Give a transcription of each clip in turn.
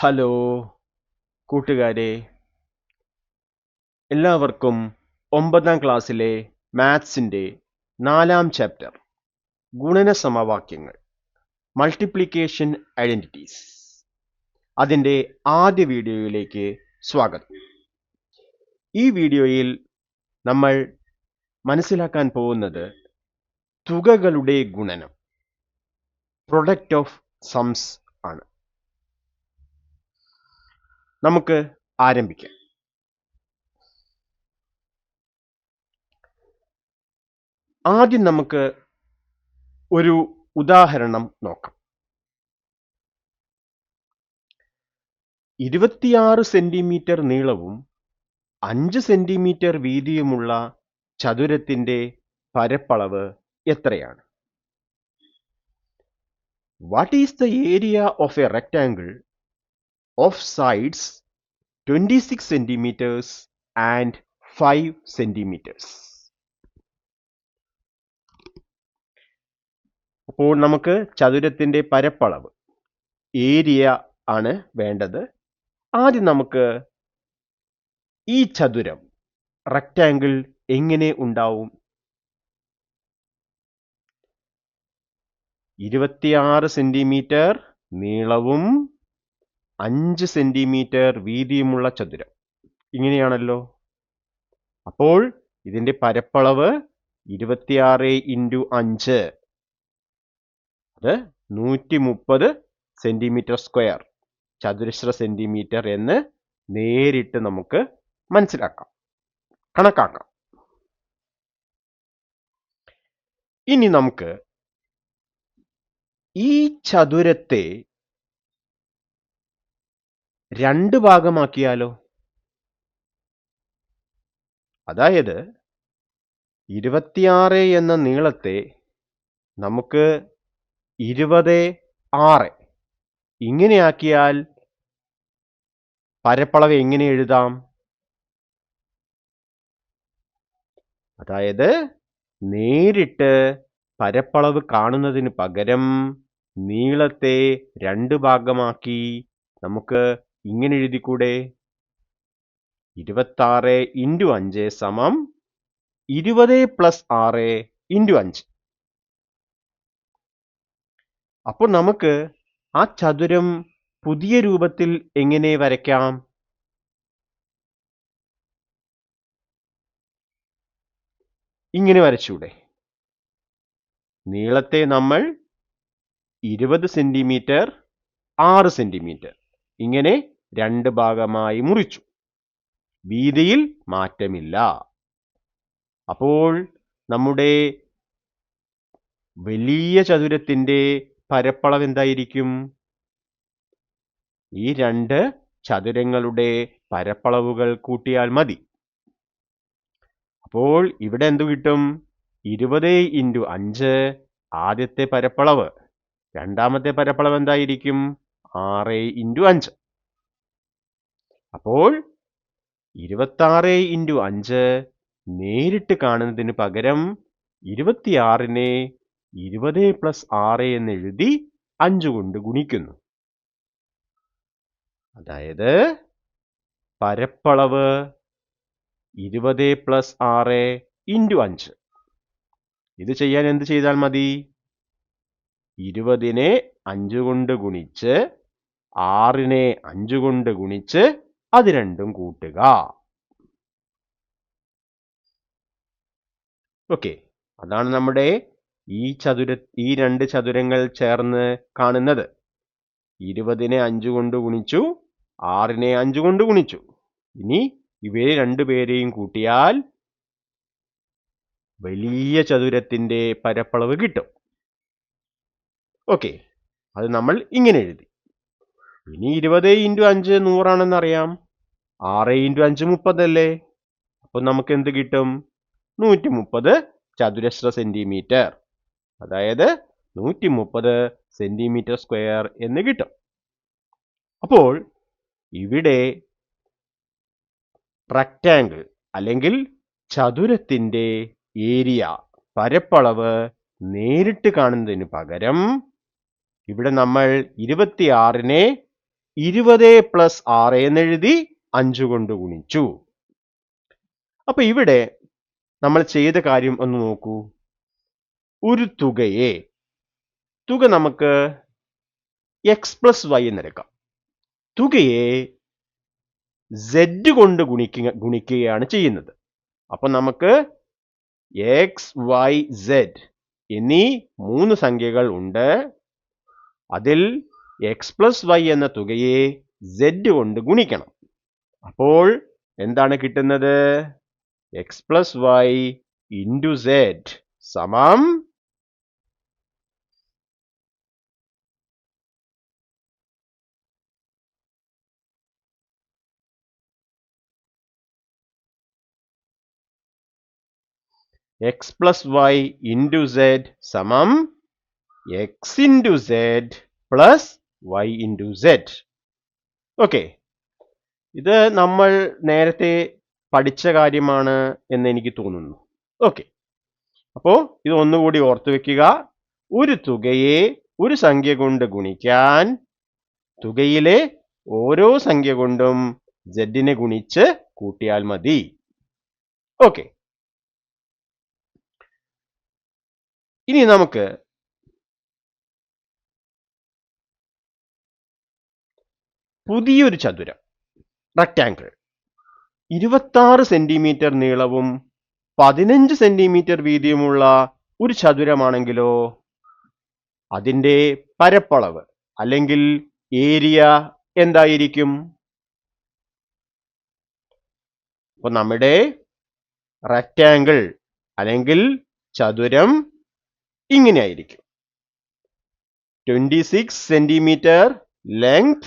Hello കൂട്ടുകാരെ, എല്ലാവർക്കും 9ാം ക്ലാസ്സിലെ മാത്സിൻ്റെ 4ാം ചാപ്റ്റർ ഗുണന സമവാക്യങ്ങൾ മൾട്ടിപ്ലിക്കേഷൻ ഐഡൻറ്റിറ്റീസ് അതിൻ്റെ ആദ്യ വീഡിയോയിലേക്ക് സ്വാഗതം. ഈ വീഡിയോയിൽ നമ്മൾ മനസ്സിലാക്കാൻ പോകുന്നത് തുകകളുടെ ഗുണനം, പ്രൊഡക്റ്റ് ഓഫ് സംസ് ആണ്. നമുക്ക് ആരംഭിക്കാം. ആദ്യം നമുക്ക് ഒരു ഉദാഹരണം നോക്കാം. 26 സെന്റിമീറ്റർ നീളവും 5 സെന്റിമീറ്റർ വീതിയുമുള്ള ചതുരത്തിന്റെ പരപ്പളവ് എത്രയാണ്? What is the area of A rectangle of sides 26 centimetres and 5 centimetres? അപ്പോൾ നമുക്ക് ചതുരത്തിന്റെ പരപ്പളവ്, ഏരിയ ആണ് വേണ്ടത്. ആദ്യം നമുക്ക് ഈ ചതുരം, റെക്ടാംഗിൾ എങ്ങനെ ഉണ്ടാവും? 26 സെന്റിമീറ്റർ നീളവും 5 സെന്റിമീറ്റർ വീതിയുമുള്ള ചതുരം, ഇങ്ങനെയാണല്ലോ. അപ്പോൾ ഇതിന്റെ പരപ്പളവ് 26 × 5, അത് 130 സെന്റിമീറ്റർ സ്ക്വയർ, ചതുരശ്ര സെന്റിമീറ്റർ എന്ന് നേരിട്ട് നമുക്ക് മനസ്സിലാക്കാം, കണക്കാക്കാം. ഇനി നമുക്ക് ഈ ചതുരത്തെ 2 ഭാഗമാക്കിയാലോ? അതായത് 26 എന്ന നീളത്തെ നമുക്ക് 20/6 ഇങ്ങനെയാക്കിയാൽ പരപ്പളവ് എങ്ങനെ എഴുതാം? അതായത് നേരിട്ട് പരപ്പളവ് കാണുന്നതിന് പകരം നീളത്തെ 2 ഭാഗമാക്കി നമുക്ക് ഇങ്ങനെ എഴുതിക്കൂടെ? 26 × 5 സമം 20 + 6 × 5. അപ്പോൾ നമുക്ക് ആ ചതുരം പുതിയ രൂപത്തിൽ എങ്ങനെ വരയ്ക്കാം? ഇങ്ങനെ വരച്ചൂടെ? നീളത്തെ നമ്മൾ 20 സെന്റിമീറ്റർ 6 സെന്റിമീറ്റർ ഇങ്ങനെ 2 ഭാഗമായി മുറിച്ചു. വീതിയിൽ മാറ്റമില്ല. അപ്പോൾ നമ്മുടെ വലിയ ചതുരത്തിന്റെ പരപ്പളവ് എന്തായിരിക്കും? ഈ 2 ചതുരങ്ങളുടെ പരപ്പളവുകൾ കൂട്ടിയാൽ മതി. അപ്പോൾ ഇവിടെ എന്ത് കിട്ടും? 20 × 5 ആദ്യത്തെ പരപ്പളവ്, രണ്ടാമത്തെ പരപ്പളവ് എന്തായിരിക്കും? 6 × 5. അപ്പോൾ 26 × 5 നേരിട്ട് കാണുന്നതിന് പകരം 26നെ 20 + 6 എന്ന് എഴുതി 5 കൊണ്ട് ഗുണിക്കുന്നു. അതായത് പരപ്പളവ് 20 + 6 × 5. ഇത് ചെയ്യാൻ എന്ത് ചെയ്താൽ മതി? 20നെ 5 കൊണ്ട് ഗുണിച്ച് 6നെ 5 കൊണ്ട് ഗുണിച്ച് അത് രണ്ടും കൂട്ടുക. ഓക്കെ, അതാണ് നമ്മുടെ ഈ 2 ചതുരങ്ങൾ ചേർന്ന് കാണുന്നത്. 20നെ 5 കൊണ്ട് ഗുണിച്ചു, 6നെ 5 കൊണ്ട് ഗുണിച്ചു. ഇനി ഇവയെ രണ്ടുപേരെയും കൂട്ടിയാൽ വലിയ ചതുരത്തിന്റെ പരപ്പളവ് കിട്ടും. ഓക്കെ, അത് നമ്മൾ ഇങ്ങനെ എഴുതി. ഇനി 20 × 5 100 അറിയാം. 6 × 5 30 അല്ലേ? അപ്പോൾ നമുക്ക് എന്ത് കിട്ടും? 130 ചതുരശ്ര സെന്റിമീറ്റർ, അതായത് 130 സെന്റിമീറ്റർ സ്ക്വയർ എന്ന് കിട്ടും. അപ്പോൾ ഇവിടെ റെക്ടാംഗിൾ അല്ലെങ്കിൽ ചതുരത്തിന്റെ ഏരിയ, പരപ്പളവ് നേരിട്ട് കാണുന്നതിന് പകരം ഇവിടെ നമ്മൾ 26നെ 20 പ്ലസ് 6 എന്നെഴുതി 5 കൊണ്ട് ഗുണിച്ചു. അപ്പൊ ഇവിടെ നമ്മൾ ചെയ്ത കാര്യം ഒന്ന് നോക്കൂ. ഒരു തുക നമുക്ക് എക്സ് പ്ലസ് വൈ എന്നെടുക്കാം. തുകയെ z കൊണ്ട് ഗുണിക്കുകയാണ് ചെയ്യുന്നത്. അപ്പൊ നമുക്ക് എക്സ് വൈ സെഡ് എന്നീ 3 സംഖ്യകൾ ഉണ്ട്. അതിൽ എക്സ് പ്ലസ് വൈ എന്ന തുകയെ z കൊണ്ട് ഗുണിക്കണം. അപ്പോൾ എന്താണ് കിട്ടുന്നത്? X plus y into z സമം x plus y into z സമം x into z plus y into z. Okay, ഇത് നമ്മൾ നേരത്തെ പഠിച്ച കാര്യമാണ് എന്ന് എനിക്ക് തോന്നുന്നു. ഓക്കെ, അപ്പോൾ ഇത് ഒന്നുകൂടി ഓർത്തു വെക്കുക. ഒരു തുകയെ ഒരു സംഖ്യ കൊണ്ട് ഗുണിക്കാൻ തുകയിലെ ഓരോ സംഖ്യ കൊണ്ടും z-നെ ഗുണിച്ച് കൂട്ടിയാൽ മതി. ഓക്കെ, ഇനി നമുക്ക് പുതിയൊരു ചതുരം റെക്ടാങ്കിൾ 26 സെന്റിമീറ്റർ നീളവും 15 സെന്റിമീറ്റർ വീതിയുമുള്ള ഒരു ചതുരമാണെങ്കിലോ അതിന്റെ പരപ്പളവ് അല്ലെങ്കിൽ ഏരിയ എന്തായിരിക്കും? അപ്പൊ നമ്മുടെ റെക്ടാങ്കിൾ അല്ലെങ്കിൽ ചതുരം ഇങ്ങനെയായിരിക്കും. 26 സെന്റിമീറ്റർ ലെങ്ത്,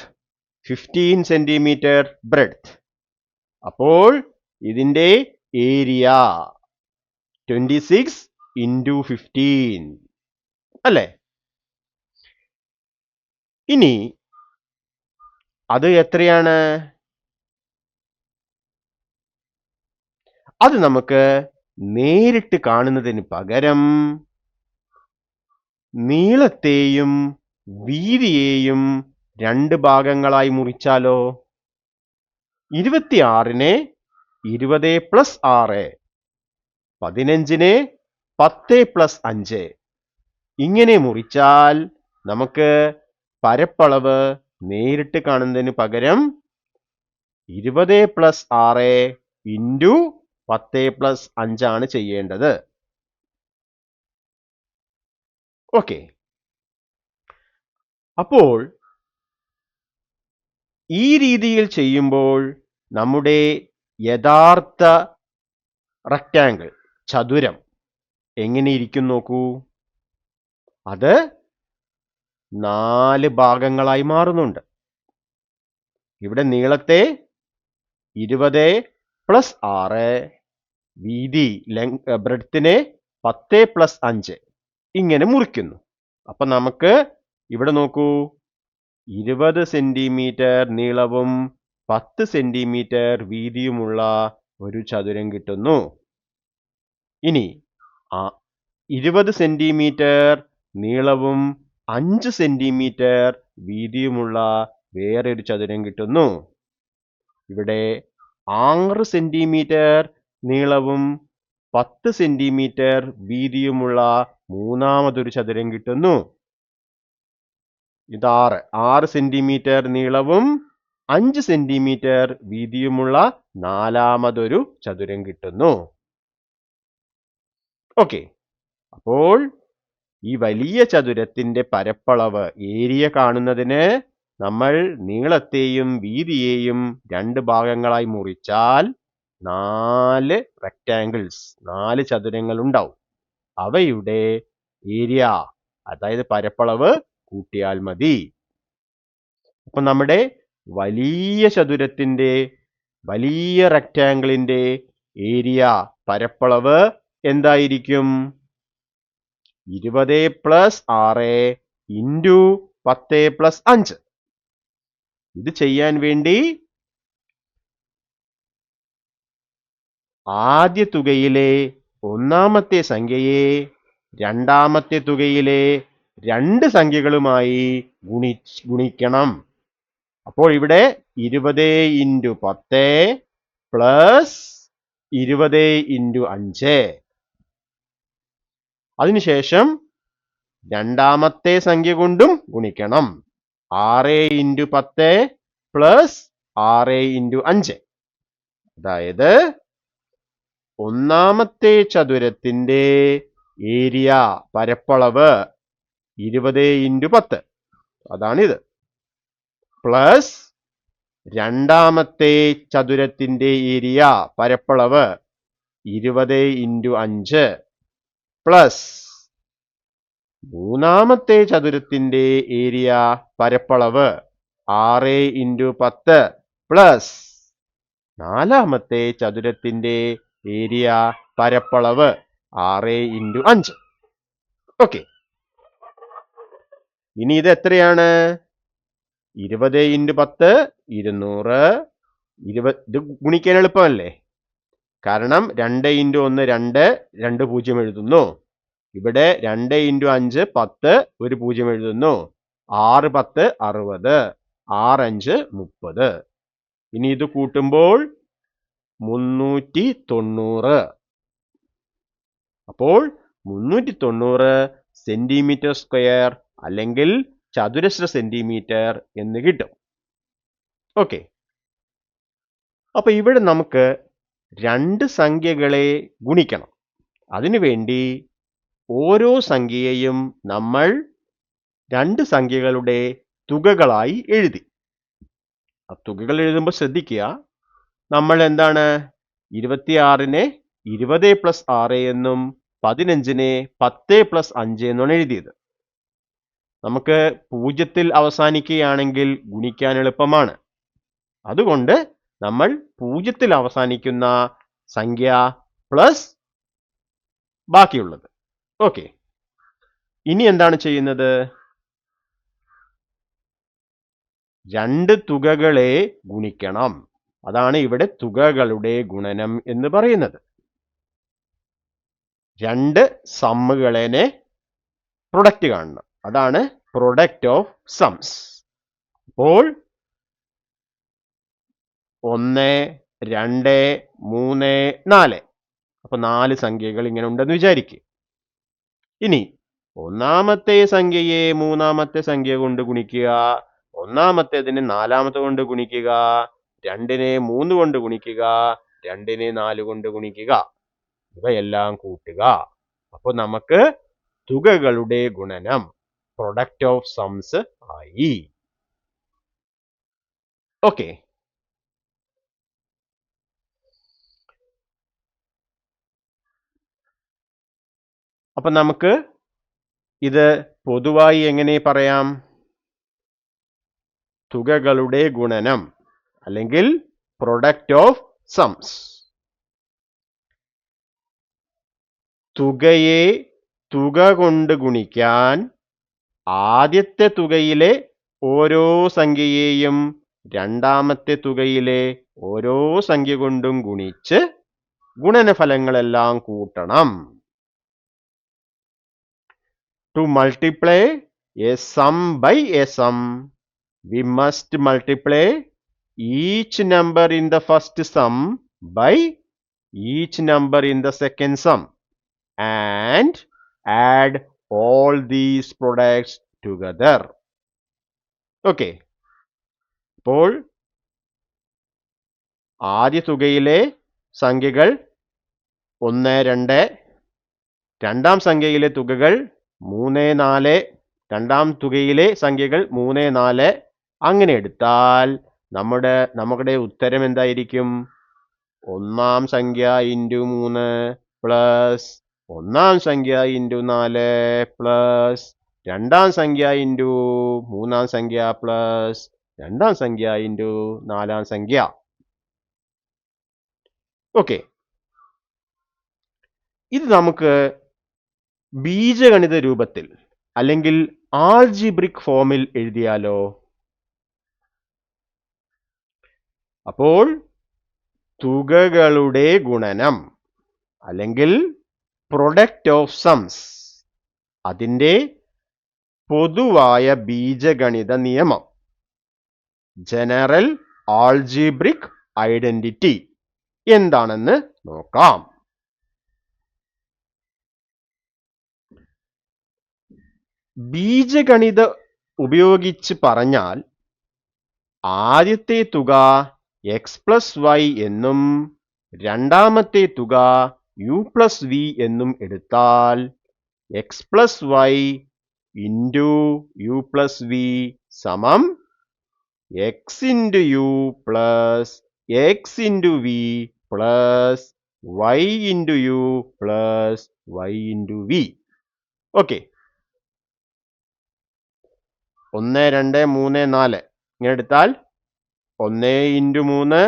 15 സെന്റിമീറ്റർ ബ്രെഡ്ത്ത്. അപ്പോൾ ഇതിന്റെ ഏരിയ 26 ഇൻറ്റു 15 അല്ലേ? ഇനി അത് എത്രയാണ്? അത് നമുക്ക് നേരിട്ട് കാണുന്നതിന് പകരം നീളത്തെയും വീതിയെയും 2 ഭാഗങ്ങളായി മുറിച്ചാലോ? 26-നെ 20 പ്ലസ് 6, 15-നെ 10 പ്ലസ് 5 ഇങ്ങനെ മുറിച്ചാൽ നമുക്ക് പരപ്പളവ് നേരിട്ട് കാണുന്നതിന് പകരം 20 പ്ലസ് 6 ഇൻറ്റു 10 പ്ലസ് 5 ആണ് ചെയ്യേണ്ടത്. ഓക്കെ, അപ്പോൾ ഈ രീതിയിൽ ചെയ്യുമ്പോൾ നമ്മുടെ യഥാർത്ഥ റെക്ടാങ്കിൾ ചതുരം എങ്ങനെയിരിക്കും നോക്കൂ. അത് 4 ഭാഗങ്ങളായി മാറുന്നുണ്ട്. ഇവിടെ നീളത്തെ 20 പ്ലസ് 6, വീതി ബ്രെഡ്ത്തിനെ 10 പ്ലസ് 5 ഇങ്ങനെ മുറിക്കുന്നു. അപ്പൊ നമുക്ക് ഇവിടെ നോക്കൂ, 20 സെന്റിമീറ്റർ നീളവും 10 സെന്റിമീറ്റർ വീതിയുമുള്ള ഒരു ചതുരം കിട്ടുന്നു. ഇനി 20 സെന്റിമീറ്റർ നീളവും 5 സെന്റിമീറ്റർ വീതിയുമുള്ള വേറൊരു ചതുരം കിട്ടുന്നു. ഇവിടെ 6 സെന്റിമീറ്റർ നീളവും 10 സെന്റിമീറ്റർ വീതിയുമുള്ള മൂന്നാമതൊരു ചതുരം കിട്ടുന്നു. ഇത് 6 സെന്റിമീറ്റർ നീളവും 5 സെന്റിമീറ്റർ വീതിയുമുള്ള നാലാമതൊരു ചതുരം കിട്ടുന്നു. ഓക്കെ, അപ്പോൾ ഈ വലിയ ചതുരത്തിന്റെ പരപ്പളവ് ഏരിയ കാണുന്നതിന് നമ്മൾ നീളത്തെയും വീതിയെയും 2 ഭാഗങ്ങളായി മുറിച്ചാൽ 4 റെക്ടാങ്കിൾസ്, 4 ചതുരങ്ങൾ ഉണ്ടാവും. അവയുടെ ഏരിയ അതായത് പരപ്പളവ് കൂട്ടിയാൽ മതി. അപ്പൊ നമ്മുടെ വലിയ ചതുരത്തിന്റെ, വലിയ റെക്ടാങ്കിളിന്റെ ഏരിയ പരപ്പളവ് എന്തായിരിക്കും? 20 പ്ലസ് 6 ഇൻറ്റു 10 പ്ലസ് 5. ഇത് ചെയ്യാൻ വേണ്ടി ആദ്യ തുകയിലെ ഒന്നാമത്തെ സംഖ്യയെ രണ്ടാമത്തെ തുകയിലെ 2 സംഖ്യകളുമായി ഗുണിക്കണം. അപ്പോൾ ഇവിടെ 20 ഇൻറ്റു 10 പ്ലസ് 20 ഇൻറ്റു 5. അതിനുശേഷം രണ്ടാമത്തെ സംഖ്യ കൊണ്ടും ഗുണിക്കണം. 6 ഇൻറ്റു 10 പ്ലസ് 6 ഇൻറ്റു 5. അതായത് ഒന്നാമത്തെ ചതുരത്തിന്റെ ഏരിയ പരപ്പളവ് 20 ഇൻറ്റു 10, അതാണിത്, പ്ലസ് രണ്ടാമത്തെ ചതുരത്തിന്റെ ഏരിയ പരപ്പളവ് 20 ഇൻറ്റു 5 പ്ലസ് മൂന്നാമത്തെ ചതുരത്തിന്റെ ഏരിയ പരപ്പളവ് 6 ഇൻറ്റു 10 പ്ലസ് നാലാമത്തെ ചതുരത്തിന്റെ ഏരിയ പരപ്പളവ് 6 ഇൻറ്റു 5. ഓക്കെ, ഇനി ഇത് എത്രയാണ്? 20 ഇൻറ്റു 10 200. ഇത് ഗുണിക്കാൻ എളുപ്പമല്ലേ, കാരണം 2 ഇൻറ്റു 1 2, 2 പൂജ്യം എഴുതുന്നു. ഇവിടെ 2 ഇൻറ്റു 5 10, ഒരു പൂജ്യം എഴുതുന്നു. 6 10 60, 6 5 30. ഇനി ഇത് കൂട്ടുമ്പോൾ 390. അപ്പോൾ 390 സെന്റിമീറ്റർ സ്ക്വയർ അല്ലെങ്കിൽ ചതുരശ്ര സെന്റിമീറ്റർ എന്ന് കിട്ടും. ഓക്കെ, അപ്പൊ ഇവിടെ നമുക്ക് രണ്ട് സംഖ്യകളെ ഗുണിക്കണം. അതിനുവേണ്ടി ഓരോ സംഖ്യയെയും നമ്മൾ രണ്ട് സംഖ്യകളുടെ തുകകളായി എഴുതി. ആ തുകകൾ എഴുതുമ്പോൾ ശ്രദ്ധിക്കുക, നമ്മൾ എന്താണ് 26നെ 20 പ്ലസ് 6 എന്നും 15നെ 10 പ്ലസ് 5 എന്നാണ് എഴുതിയത്. നമുക്ക് 0ത്തിൽ അവസാനിക്കുകയാണെങ്കിൽ ഗുണിക്കാൻ എളുപ്പമാണ്. അതുകൊണ്ട് നമ്മൾ 0ത്തിൽ അവസാനിക്കുന്ന സംഖ്യ പ്ലസ് ബാക്കിയുള്ളത്. ഓക്കെ, ഇനി എന്താണ് ചെയ്യുന്നത്? രണ്ട് തുകകളെ ഗുണിക്കണം. അതാണ് ഇവിടെ തുകകളുടെ ഗുണനം എന്ന് പറയുന്നത്. രണ്ട് സമ്മുകളെ പ്രൊഡക്റ്റ് കാണണം. അതാണ് പ്രൊഡക്റ്റ് ഓഫ് സംസ്. അപ്പോൾ 1 2 3 4, അപ്പൊ 4 സംഖ്യകൾ ഇങ്ങനെ ഉണ്ടെന്ന് വിചാരിക്കുക. ഇനി ഒന്നാമത്തെ സംഖ്യയെ മൂന്നാമത്തെ സംഖ്യ കൊണ്ട് ഗുണിക്കുക, ഒന്നാമത്തേതിനെ നാലാമത്തെ കൊണ്ട് ഗുണിക്കുക, 2നെ 3 കൊണ്ട് ഗുണിക്കുക, 2നെ 4 കൊണ്ട് ഗുണിക്കുക, ഇവയെല്ലാം കൂട്ടുക. അപ്പൊ നമുക്ക് തുകകളുടെ ഗുണനം പ്രൊഡക്റ്റ് ഓഫ് സംസ് ആയി. ഓക്കെ, അപ്പൊ നമുക്ക് ഇത് പൊതുവായി എങ്ങനെ പറയാം? തുകകളുടെ ഗുണനം അല്ലെങ്കിൽ പ്രൊഡക്റ്റ് ഓഫ് സംസ്. തുകയെ തുക കൊണ്ട് ഗുണിക്കാൻ ആദ്യത്തെ തുകയിലെ ഓരോ സംഖ്യയെയും രണ്ടാമത്തെ തുകയിലെ ഓരോ സംഖ്യ കൊണ്ടും ഗുണിച്ച് ഗുണനഫലങ്ങളെല്ലാം കൂട്ടണം. To multiply a sum by a sum, we must multiply each number in the first sum by each number in the second sum and add all these products together. Okay, അപ്പോൾ ആദ്യ തുകയിലെ സംഖ്യകൾ 1 2, രണ്ടാം സംഖ്യയിലെ തുകകൾ 3 4, രണ്ടാം തുകയിലെ സംഖ്യകൾ 3 4. അങ്ങനെ എടുത്താൽ നമ്മുടെ ഉത്തരം എന്തായിരിക്കും? ഒന്നാം സംഖ്യ ഇൻറ്റു 3 പ്ലസ് ഒന്നാം സംഖ്യ ഇൻറ്റു 4 പ്ലസ് രണ്ടാം സംഖ്യ ഇൻറ്റു മൂന്നാം സംഖ്യ പ്ലസ് രണ്ടാം സംഖ്യ ഇൻറ്റു നാലാം സംഖ്യ. ഓക്കെ, ഇത് നമുക്ക് ബീജഗണിത രൂപത്തിൽ അല്ലെങ്കിൽ ആൾജിബ്രിക് ഫോമിൽ എഴുതിയാലോ? അപ്പോൾ തുകകളുടെ ഗുണനം അല്ലെങ്കിൽ പ്രൊഡക്റ്റ് ഓഫ് സംസ്, അതിൻ്റെ പൊതുവായ ബീജഗണിത നിയമം ജനറൽ ആൾജിബ്രിക് ഐഡന്റിറ്റി എന്താണെന്ന് നോക്കാം. ബീജഗണിത ഉപയോഗിച്ച് പറഞ്ഞാൽ ആദ്യത്തെ തുക x+y എന്നും രണ്ടാമത്തെ തുക u+v എന്നും എടുത്താൽ x+y ഇൻറ്റു u+v സമം x into u plus x into v plus y into u plus y into v. Okay, 1, 2, 3, 4 ഇങ്ങനെ എടുത്താൽ 1 into 3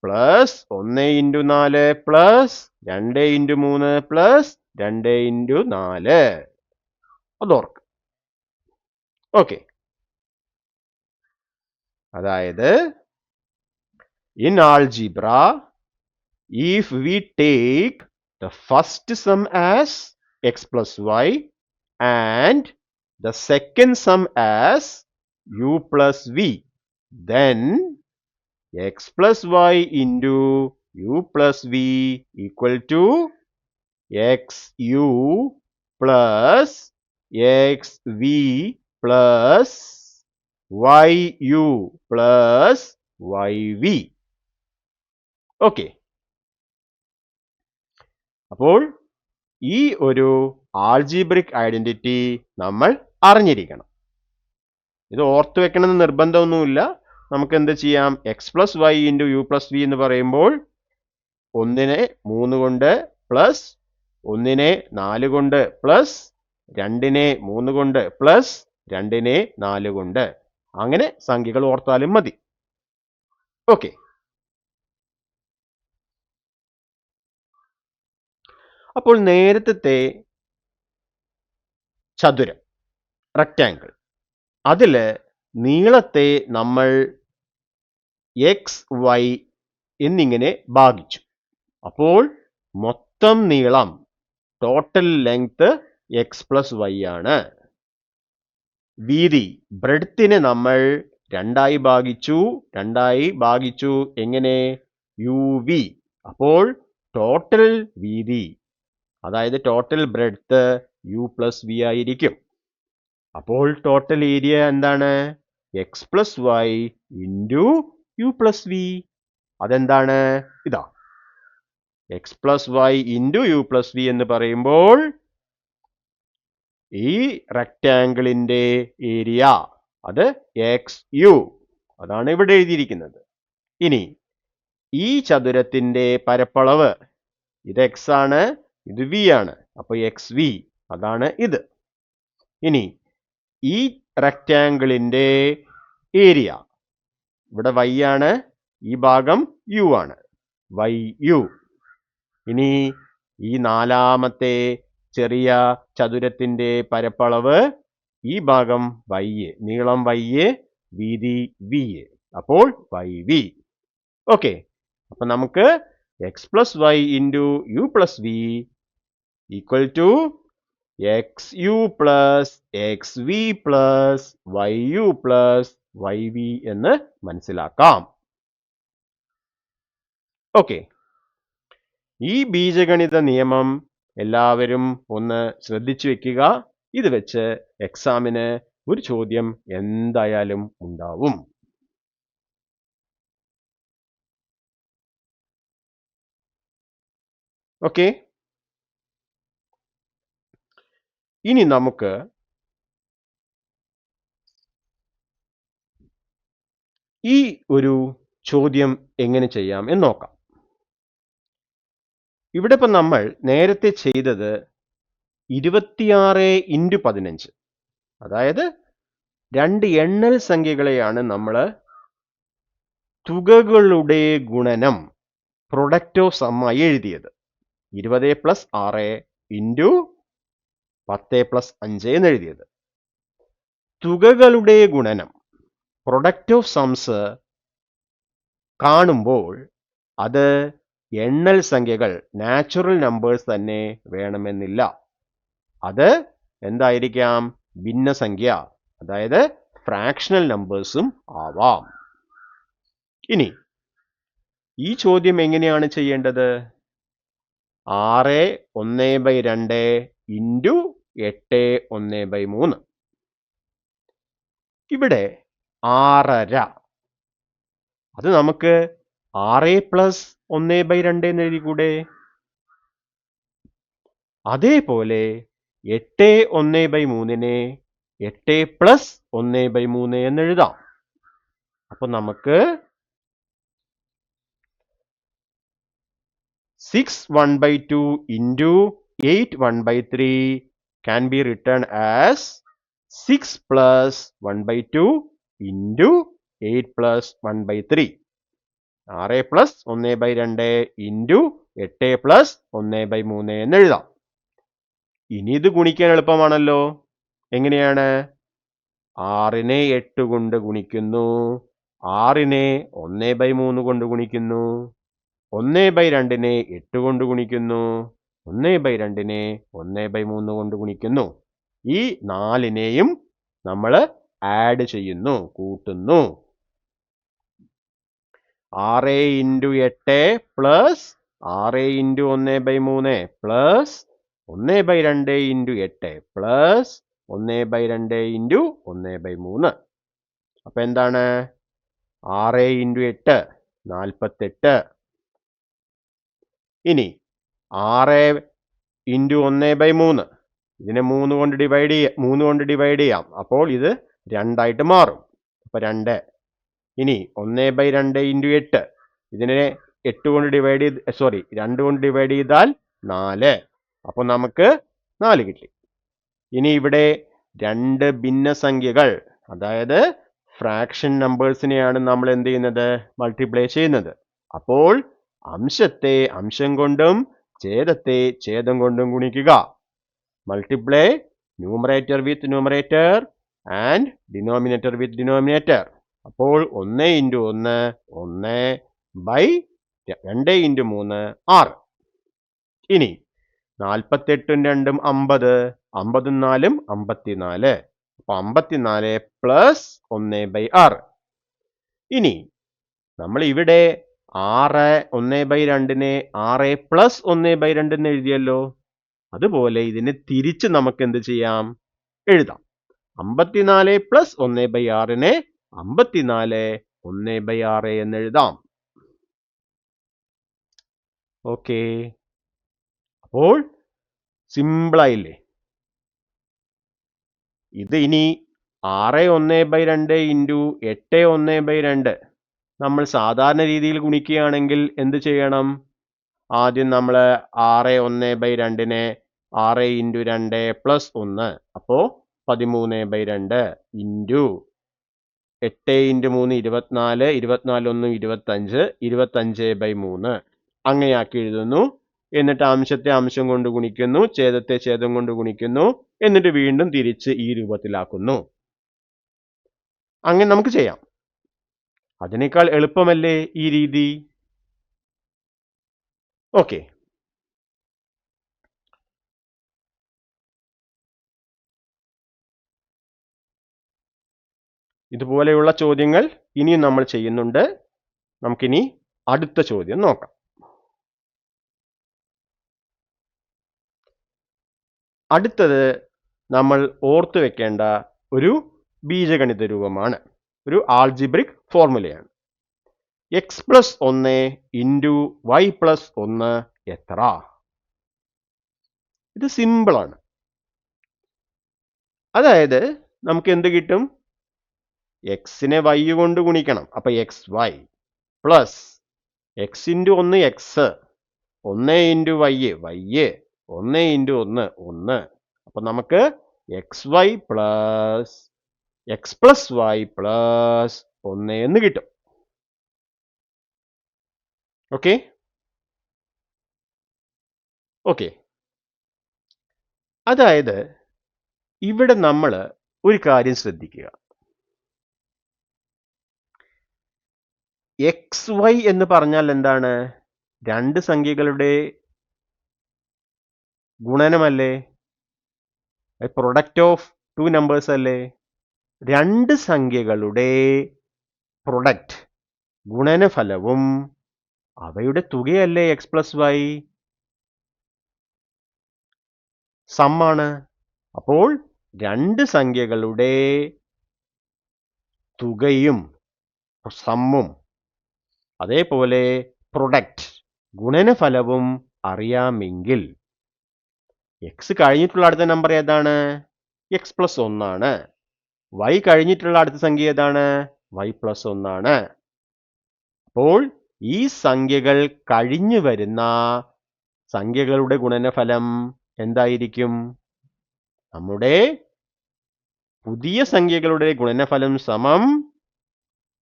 plus 1 into 4 plus 2 into 3 plus 2 into 4 അതോർക്ക്. ഓക്കെ, അതായത് in algebra if we take the first sum as x plus y and the second sum as u plus v, then x plus y into u plus v equal to xu plus xv plus yu plus yv. Okay, അപ്പോൾ ഈ ഒരു algebraic identity നമ്മൾ അറിഞ്ഞിരിക്കണം. ഇത് ഓർത്തു വെക്കണമെന്ന് നിർബന്ധമൊന്നുമില്ല. നമുക്ക് എന്ത് ചെയ്യാം, x+y into u plus v എന്ന് പറയുമ്പോൾ 1-നെ 3 കൊണ്ട് പ്ലസ് 1-നെ 4 കൊണ്ട് പ്ലസ് 2-നെ 3 കൊണ്ട് പ്ലസ് 2-നെ 4 കൊണ്ട് അങ്ങനെ സംഖ്യകൾ ഓർത്താലും മതി. ഓക്കെ, അപ്പോൾ നേരത്തെ ചതുരം റെക്റ്റാങ്കിൾ അതില് നീളത്തെ നമ്മൾ എക്സ് വൈ എന്നിങ്ങനെ ഭാഗിച്ചു. അപ്പോൾ മൊത്തം നീളം ടോട്ടൽ ലെങ്ത് x+y ആണ്. വീതി ബ്രെഡ്ത്തിനെ നമ്മൾ രണ്ടായി ഭാഗിച്ചു. എങ്ങനെ? uv. അപ്പോൾ ടോട്ടൽ വീതി അതായത് ടോട്ടൽ ബ്രെഡ്ത്ത് u+v ആയിരിക്കും. അപ്പോൾ ടോട്ടൽ ഏരിയ എന്താണ്? x+y into u+v. അതെന്താണ്? ഇതാ x+y ഇൻറ്റു u+v എന്ന് പറയുമ്പോൾ ഈ റെക്റ്റാങ്കിളിന്റെ ഏരിയ അത് xu, അതാണ് ഇവിടെ എഴുതിയിരിക്കുന്നത്. ഇനി ഈ ചതുരത്തിന്റെ പരപ്പളവ് ഇത് x ആണ്, ഇത് v ആണ്. അപ്പോൾ xv അതാണ് ഇത്. ഇനി ഈ റെക്റ്റാങ്കിളിന്റെ ഏരിയ ഇവിടെ y ആണ്, ഈ ഭാഗം u ആണ്, yu. ഇനി ഈ നാലാമത്തെ ചെറിയ ചതുരത്തിന്റെ പരപ്പളവ് ഈ ഭാഗം y, നീളം y, വീതി v. അപ്പോൾ yv. ഓക്കെ, അപ്പൊ നമുക്ക് x+y into u+v equal to xu plus xv plus yu plus yv എന്ന് മനസ്സിലാക്കാം. ഓക്കെ, ഈ ബീജഗണിത നിയമം എല്ലാവരും ഒന്ന് ശ്രദ്ധിച്ചു വെക്കുക. ഇത് വെച്ച് എക്സാമിന് ഒരു ചോദ്യം എന്തായാലും ഉണ്ടാവും. ഓക്കെ, ഇനി നമുക്ക് ഈ ഒരു ചോദ്യം എങ്ങനെ ചെയ്യാം എന്ന് നോക്കാം. ഇവിടെ ഇപ്പം നമ്മൾ നേരത്തെ ചെയ്തത് 26x15, അതായത് 2 എണ്ണൽ സംഖ്യകളെയാണ് നമ്മൾ തുകകളുടെ ഗുണനം പ്രൊഡക്റ്റ് ഓഫ് സം ആയി എഴുതിയത്. 20 + 6 ഇൻറ്റു 10 + 5 എന്ന് എഴുതിയത്. തുകകളുടെ ഗുണനം പ്രൊഡക്റ്റ് ഓഫ് സംസ് കാണുമ്പോൾ അത് എണ്ണൽ സംഖ്യകൾ നാച്ചുറൽ നമ്പേഴ്സ് തന്നെ വേണമെന്നില്ല. അത് എന്തായിരിക്കാം? ഭിന്നസംഖ്യ, അതായത് ഫ്രാക്ഷണൽ നമ്പേഴ്സും ആവാം. ഇനി ഈ ചോദ്യം എങ്ങനെയാണ് ചെയ്യേണ്ടത്? 6/1/2 ഇൻറ്റു 8/1/3. ഇവിടെ 6.5 അത് നമുക്ക് 6+1/2 എന്ന് എഴുതിക്കൂടെ? അതേപോലെ 8/1/3 8+1/3 എന്ന് എഴുതാം. അപ്പൊ നമുക്ക് 6/1/2 into 8/1/3 can be written as 6+1/2 into 8+1/3. 6+1/2 into 8+1/3 എന്ന് എഴുതാം. ഇനി ഇത് ഗുണിക്കാൻ എളുപ്പമാണല്ലോ. എങ്ങനെയാണ്? 6നെ 8 കൊണ്ട് ഗുണിക്കുന്നു, 6നെ 1/3 കൊണ്ട് ഗുണിക്കുന്നു, 1/2നെ 8 കൊണ്ട് ഗുണിക്കുന്നു, 1/2നെ 1/3 കൊണ്ട് ഗുണിക്കുന്നു. ഈ 4നെയും നമ്മൾ ആഡ് ചെയ്യുന്നു, കൂട്ടുന്നു. 6 into 8 plus 6 into 1/3 plus 1/2 into 8 plus 1/2 into 1/3. അപ്പൊ എന്താണ്? 6 into 8 48. ഇനി 6 into 1/3 ഇതിനെ 3 കൊണ്ട് ഡിവൈഡ് ചെയ്യാം. അപ്പോൾ ഇത് 2 ആയിട്ട് മാറും. അപ്പൊ 2. ഇനി 1/2 into 8 ഇതിനെ 2 കൊണ്ട് ഡിവൈഡ് ചെയ്താൽ 4. അപ്പൊ നമുക്ക് 4 കിട്ടി. ഇനി ഇവിടെ 2 ഭിന്നസംഖ്യകൾ, അതായത് ഫ്രാക്ഷൻ നമ്പേഴ്സിനെയാണ് നമ്മൾ എന്ത് ചെയ്യുന്നത്? മൾട്ടിപ്ലൈ ചെയ്യുന്നത്. അപ്പോൾ അംശത്തെ അംശം കൊണ്ടും ഛേദത്തെ ഛേദം കൊണ്ടും ഗുണിക്കുക. Multiply numerator with numerator and denominator with denominator. അപ്പോൾ 1 into 1 1/2 into 3 6. ഇനി 48 2 50, 50 4 54. അപ്പൊ 54 plus 1/6. ഇനി നമ്മൾ ഇവിടെ 6 1/2നെ 6 plus 1/2 എന്ന് എഴുതിയല്ലോ. അതുപോലെ ഇതിനെ തിരിച്ച് നമുക്ക് എന്ത് ചെയ്യാം? എഴുതാം. 54 plus 1/6നെ 54 1/6 എന്ന് എഴുതാം. ഓക്കെ, അപ്പോൾ സിമ്പിൾ ആയില്ലേ? ഇത് ഇനി 6/1/2 into 8/1/2 നമ്മൾ സാധാരണ രീതിയിൽ ഗുണിക്കുകയാണെങ്കിൽ എന്ത് ചെയ്യണം? ആദ്യം നമ്മൾ 6/1/2നെ 6 into 2 plus 1 അപ്പോ 13/2 into 8 into 3 24, 24 1 25, 25/3 അങ്ങനെയാക്കി എഴുതുന്നു. എന്നിട്ട് അംശത്തെ അംശം കൊണ്ട് ഗുണിക്കുന്നു, ഛേദത്തെ ഛേദം കൊണ്ട് ഗുണിക്കുന്നു, എന്നിട്ട് വീണ്ടും തിരിച്ച് ഈ രൂപത്തിലാക്കുന്നു. അങ്ങനെ നമുക്ക് ചെയ്യാം. അതിനേക്കാൾ എളുപ്പമല്ലേ ഈ രീതി? ഓക്കെ, ഇതുപോലെയുള്ള ചോദ്യങ്ങൾ ഇനിയും നമ്മൾ ചെയ്യുന്നുണ്ട്. നമുക്കിനി അടുത്ത ചോദ്യം നോക്കാം. അടുത്തത് നമ്മൾ ഓർത്തു വെക്കേണ്ട ഒരു ബീജഗണിത രൂപമാണ്, ഒരു ആൾജിബ്രിക് ഫോർമുലയാണ്. x+1 into y+1 എത്ര? ഇത് സിമ്പിൾ ആണ്. അതായത് നമുക്ക് എന്ത് കിട്ടും? എക്സിനെ y കൊണ്ട് ഗുണിക്കണം. അപ്പൊ xy plus x into 1 x, 1 into y 1 into 1 1. അപ്പൊ നമുക്ക് xy plus x plus y plus 1 എന്ന് കിട്ടും. ഓക്കെ ഓക്കെ അതായത് ഇവിടെ നമ്മൾ ഒരു കാര്യം ശ്രദ്ധിക്കുക. xy എന്ന് പറഞ്ഞാൽ എന്താണ്? രണ്ട് സംഖ്യകളുടെ ഗുണനമല്ലേ? പ്രൊഡക്റ്റ് ഓഫ് ടു നമ്പേഴ്സ് അല്ലേ? രണ്ട് സംഖ്യകളുടെ പ്രൊഡക്റ്റ് ഗുണനഫലവും അവയുടെ തുകയല്ലേ എക്സ് പ്ലസ് വൈ? സമ്മാണ്. അപ്പോൾ രണ്ട് സംഖ്യകളുടെ തുകയും സമ്മും അതേപോലെ പ്രൊഡക്റ്റ് ഗുണനഫലവും അറിയാമെങ്കിൽ എക്സ് കഴിഞ്ഞിട്ടുള്ള അടുത്ത നമ്പർ ഏതാണ്? എക്സ് പ്ലസ് 1 ആണ്. വൈ കഴിഞ്ഞിട്ടുള്ള അടുത്ത സംഖ്യ ഏതാണ്? വൈ പ്ലസ് 1 ആണ്. അപ്പോൾ ഈ സംഖ്യകൾ കഴിഞ്ഞു വരുന്ന സംഖ്യകളുടെ ഗുണനഫലം എന്തായിരിക്കും? നമ്മുടെ പുതിയ സംഖ്യകളുടെ ഗുണനഫലം സമം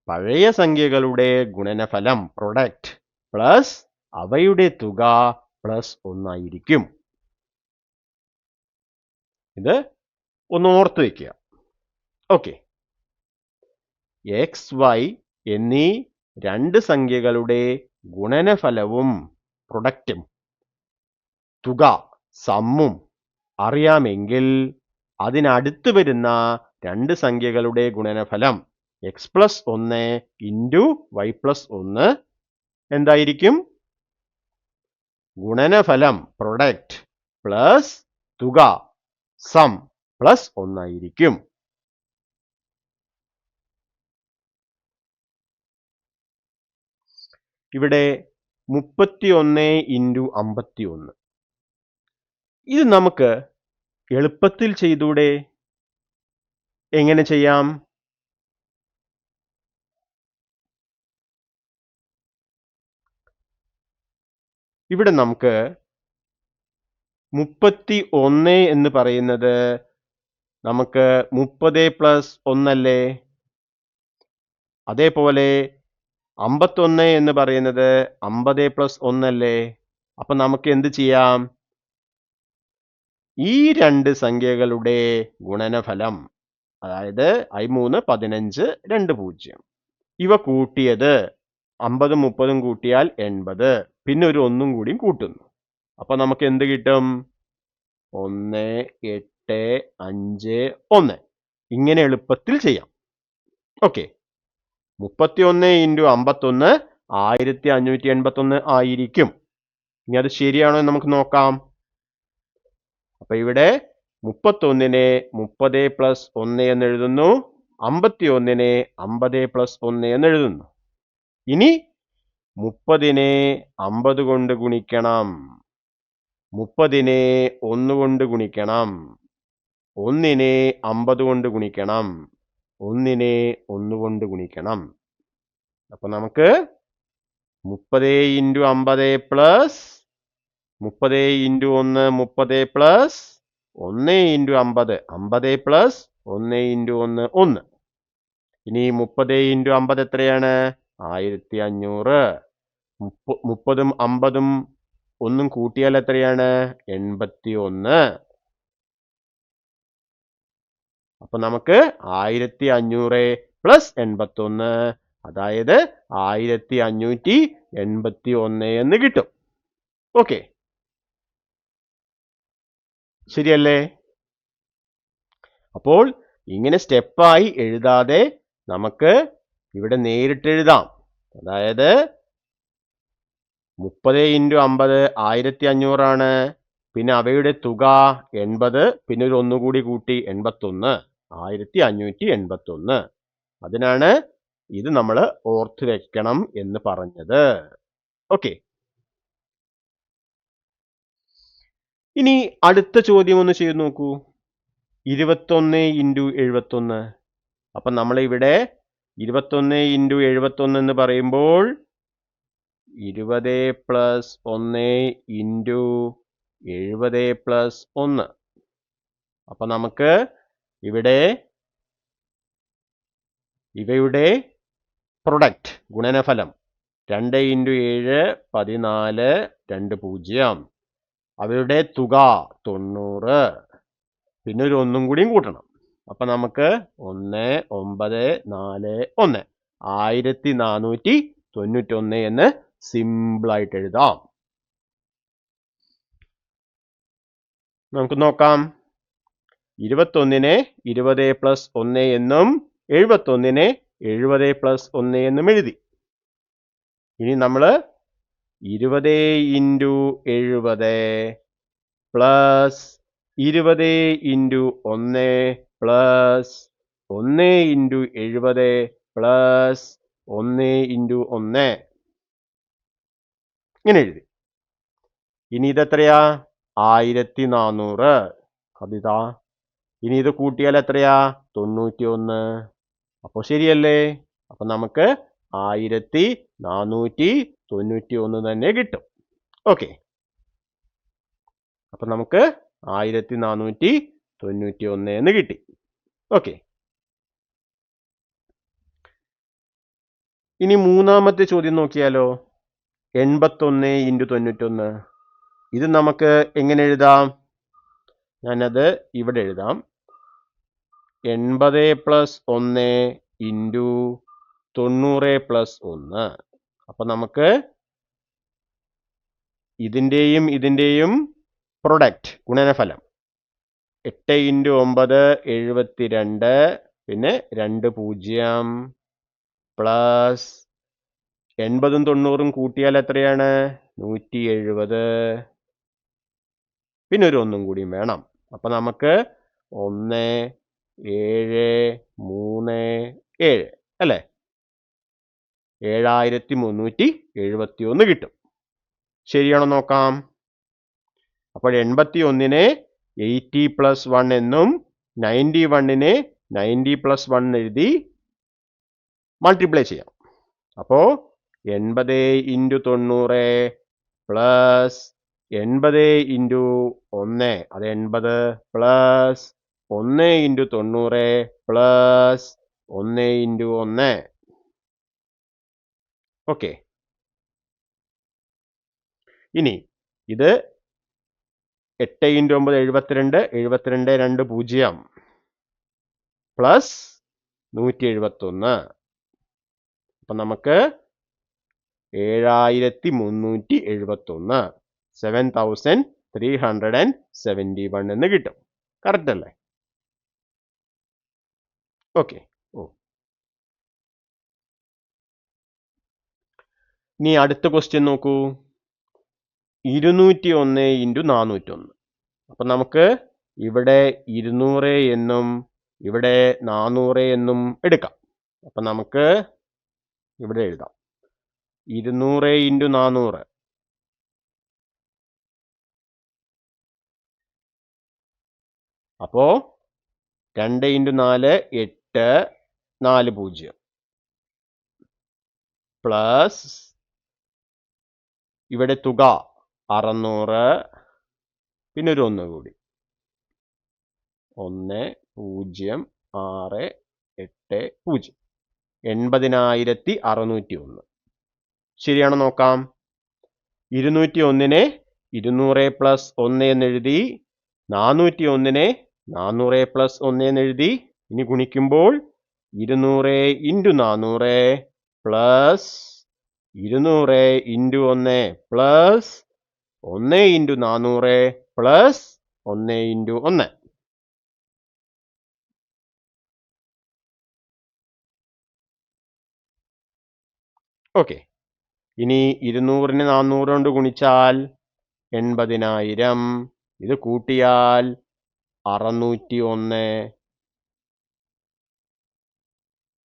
പഴയ സംഖ്യകളുടെ ഗുണനഫലം പ്രൊഡക്റ്റ് പ്ലസ് അവയുടെ തുക പ്ലസ് 1 ആയിരിക്കും. ഇത് ഒന്ന് ഓർത്ത് വയ്ക്കുക. ഓക്കെ, എക്സ് വൈ എന്നീ രണ്ട് സംഖ്യകളുടെ ഗുണനഫലവും പ്രൊഡക്റ്റും തുക സമ്മും അറിയാമെങ്കിൽ അതിനടുത്ത് വരുന്ന രണ്ട് സംഖ്യകളുടെ ഗുണനഫലം x plus 1 into y plus 1 എന്തായിരിക്കും? ഗുണനഫലം പ്രൊഡക്റ്റ് പ്ലസ് തുക സം പ്ലസ് 1 ആയിരിക്കും. ഇവിടെ 31 ഇൻറ്റു 51 ഇത് നമുക്ക് എളുപ്പത്തിൽ ചെയ്തൂടെ? എങ്ങനെ ചെയ്യാം? ഇവിടെ നമുക്ക് 31 എന്ന് പറയുന്നത് നമുക്ക് 30 പ്ലസ് 1 അല്ലേ? അതേപോലെ 51 എന്ന് പറയുന്നത് 50 പ്ലസ് 1 അല്ലേ? അപ്പൊ നമുക്ക് എന്ത് ചെയ്യാം? ഈ രണ്ട് സംഖ്യകളുടെ ഗുണനഫലം, അതായത് i3 15 2 0, ഇവ കൂട്ടിയത് 50 30 കൂട്ടിയാൽ 80, പിന്നെ ഒരു 1 കൂടി കൂട്ടുന്നു. അപ്പൊ നമുക്ക് എന്ത് കിട്ടും? 1 8 5 1. ഇങ്ങനെ എളുപ്പത്തിൽ ചെയ്യാം. ഓക്കെ, 31 ഇൻറ്റു 51 1581 ആയിരിക്കും. ഇനി അത് ശരിയാണോ എന്ന് നമുക്ക് നോക്കാം. അപ്പൊ ഇവിടെ 31-നെ 30 പ്ലസ് 1 എന്ന് എഴുതുന്നു, 51-നെ 50 പ്ലസ് 1 എന്ന് എഴുതുന്നു. ഇനി 30-നെ 50 കൊണ്ട് ഗുണിക്കണം, 30-നെ 1 കൊണ്ട് ഗുണിക്കണം, 1-നെ 50 കൊണ്ട് ഗുണിക്കണം, 1-നെ 1 കൊണ്ട് ഗുണിക്കണം. അപ്പൊ നമുക്ക് 30 into 50 plus 30 into 1 30 plus 1 into 50 50 plus 1 into 1 1. ഇനി 30 ഇൻറ്റു 50 എത്രയാണ്? 1500. 30-ഉം 50-ഉം 1 കൂട്ടിയാൽ എത്രയാണ്? 81. അപ്പൊ നമുക്ക് 1500 പ്ലസ് 81, അതായത് 1581 എന്ന് കിട്ടും. ഓക്കെ, ശരിയല്ലേ? അപ്പോൾ ഇങ്ങനെ സ്റ്റെപ്പായി എഴുതാതെ നമുക്ക് ഇവിടെ നേരിട്ട് എഴുതാം. അതായത് 30 ഇൻറ്റു 50 1500 ആണ്. പിന്നെ അവയുടെ തുക 80, പിന്നെ ഒരു 1 കൂടി കൂട്ടി 81, 1581. അതിനാണ് ഇത് നമ്മൾ ഓർത്ത് വെക്കണം എന്ന് പറഞ്ഞത്. ഓക്കെ, ഇനി അടുത്ത ചോദ്യം ഒന്ന് ചെയ്ത് നോക്കൂ. 21 ഇൻറ്റു 71. അപ്പൊ നമ്മൾ ഇവിടെ 21 ഇൻറ്റു 71 എന്ന് പറയുമ്പോൾ 20 പ്ലസ് 1 ഇൻറ്റു 70 പ്ലസ് 1. അപ്പൊ നമുക്ക് ഇവിടെ ഇവയുടെ പ്രൊഡക്റ്റ് ഗുണനഫലം 2 ഇൻറ്റു 7 14 2 0. അവയുടെ തുക 90, പിന്നെ ഒരു 1 കൂടിയും കൂട്ടണം. അപ്പൊ നമുക്ക് 1 9 4 1 1491 എന്ന് സിമ്പിളായിട്ട് എഴുതാം. നമുക്ക് നോക്കാം. 21-നെ 20 പ്ലസ് 1 എന്നും 71-നെ 70 പ്ലസ് 1 എന്നും എഴുതി. ഇനി നമ്മൾ 20 into 70 plus 20 into 1 plus 1 into 70 plus 1 into 1 ഇങ്ങനെ എഴുതി. ഇനി ഇതെത്രയാ? 1400. അതിതാ. ഇനി ഇത് കൂട്ടിയാൽ എത്രയാ? 91. അപ്പോൾ ശരിയല്ലേ? അപ്പൊ നമുക്ക് 1491 തന്നെ കിട്ടും. ഓക്കെ, അപ്പൊ നമുക്ക് 1491 എന്ന് കിട്ടി. ഓക്കെ, ഇനി മൂന്നാമത്തെ ചോദ്യം നോക്കിയാലോ. 81 ഇൻറ്റു 91. ഇത് നമുക്ക് എങ്ങനെ എഴുതാം? ഞാനത് ഇവിടെ എഴുതാം. 80 പ്ലസ് 1 ഇൻറ്റു 90 പ്ലസ് 1. അപ്പൊ നമുക്ക് ഇതിൻ്റെയും പ്രൊഡക്റ്റ് ഗുണനഫലം 8 ഇൻറ്റു 9 72, പിന്നെ 2 0 പ്ലസ് 80 90 കൂട്ടിയാൽ എത്രയാണ്? 170. പിന്നെ ഒരു ഒന്നും കൂടിയും വേണം. അപ്പൊ നമുക്ക് 1 7 3 7 അല്ലേ? 7371 കിട്ടും. ശരിയാണോ നോക്കാം. അപ്പോൾ 81-നെ 80 പ്ലസ് 1 എന്നും 91-നെ 90 പ്ലസ് 1 എഴുതി മൾട്ടിപ്ലൈ ചെയ്യാം. അപ്പോ 80 ഇൻറ്റു 90 പ്ലസ് 80 ഇൻറ്റു 1, അത് 80 plus 1 into 90 plus 1 into 1. Okay, ഇനി ഇത് 8 ഇൻറ്റു 9 72, 72 2 0 പ്ലസ് 171. അപ്പൊ നമുക്ക് 7371 7371 എന്ന് കിട്ടും. കറക്റ്റ് അല്ലേ? ഓക്കെ. ഇനി അടുത്ത ക്വസ്റ്റ്യൻ നോക്കൂ. 201 ഇൻറ്റു 401. അപ്പൊ നമുക്ക് ഇവിടെ 200 എന്നും ഇവിടെ 400 എന്നും എടുക്കാം. അപ്പൊ നമുക്ക് ഇവിടെ എഴുതാം 200 ഇൻറ്റു 400. അപ്പോ 2 ഇൻറ്റു 4 8 4 0 പ്ലസ് ഇവിടെ തുക 600, പിന്നെ ഒരു 1 കൂടി 1 0 6 8 0 80,601. ശരിയാണോ നോക്കാം. 201-നെ 200 പ്ലസ് 1 എന്നെഴുതി, 401-നെ 400 പ്ലസ് 1 എന്നെഴുതി. ഇനി ഗുണിക്കുമ്പോൾ 200 into 400 plus 200 into 1 plus 1 into 400 plus 1 into 1. Okay, ഇനി 200-നെ 400 കൊണ്ട് ഗുണിച്ചാൽ 80,000. ഇത് കൂട്ടിയാൽ 601.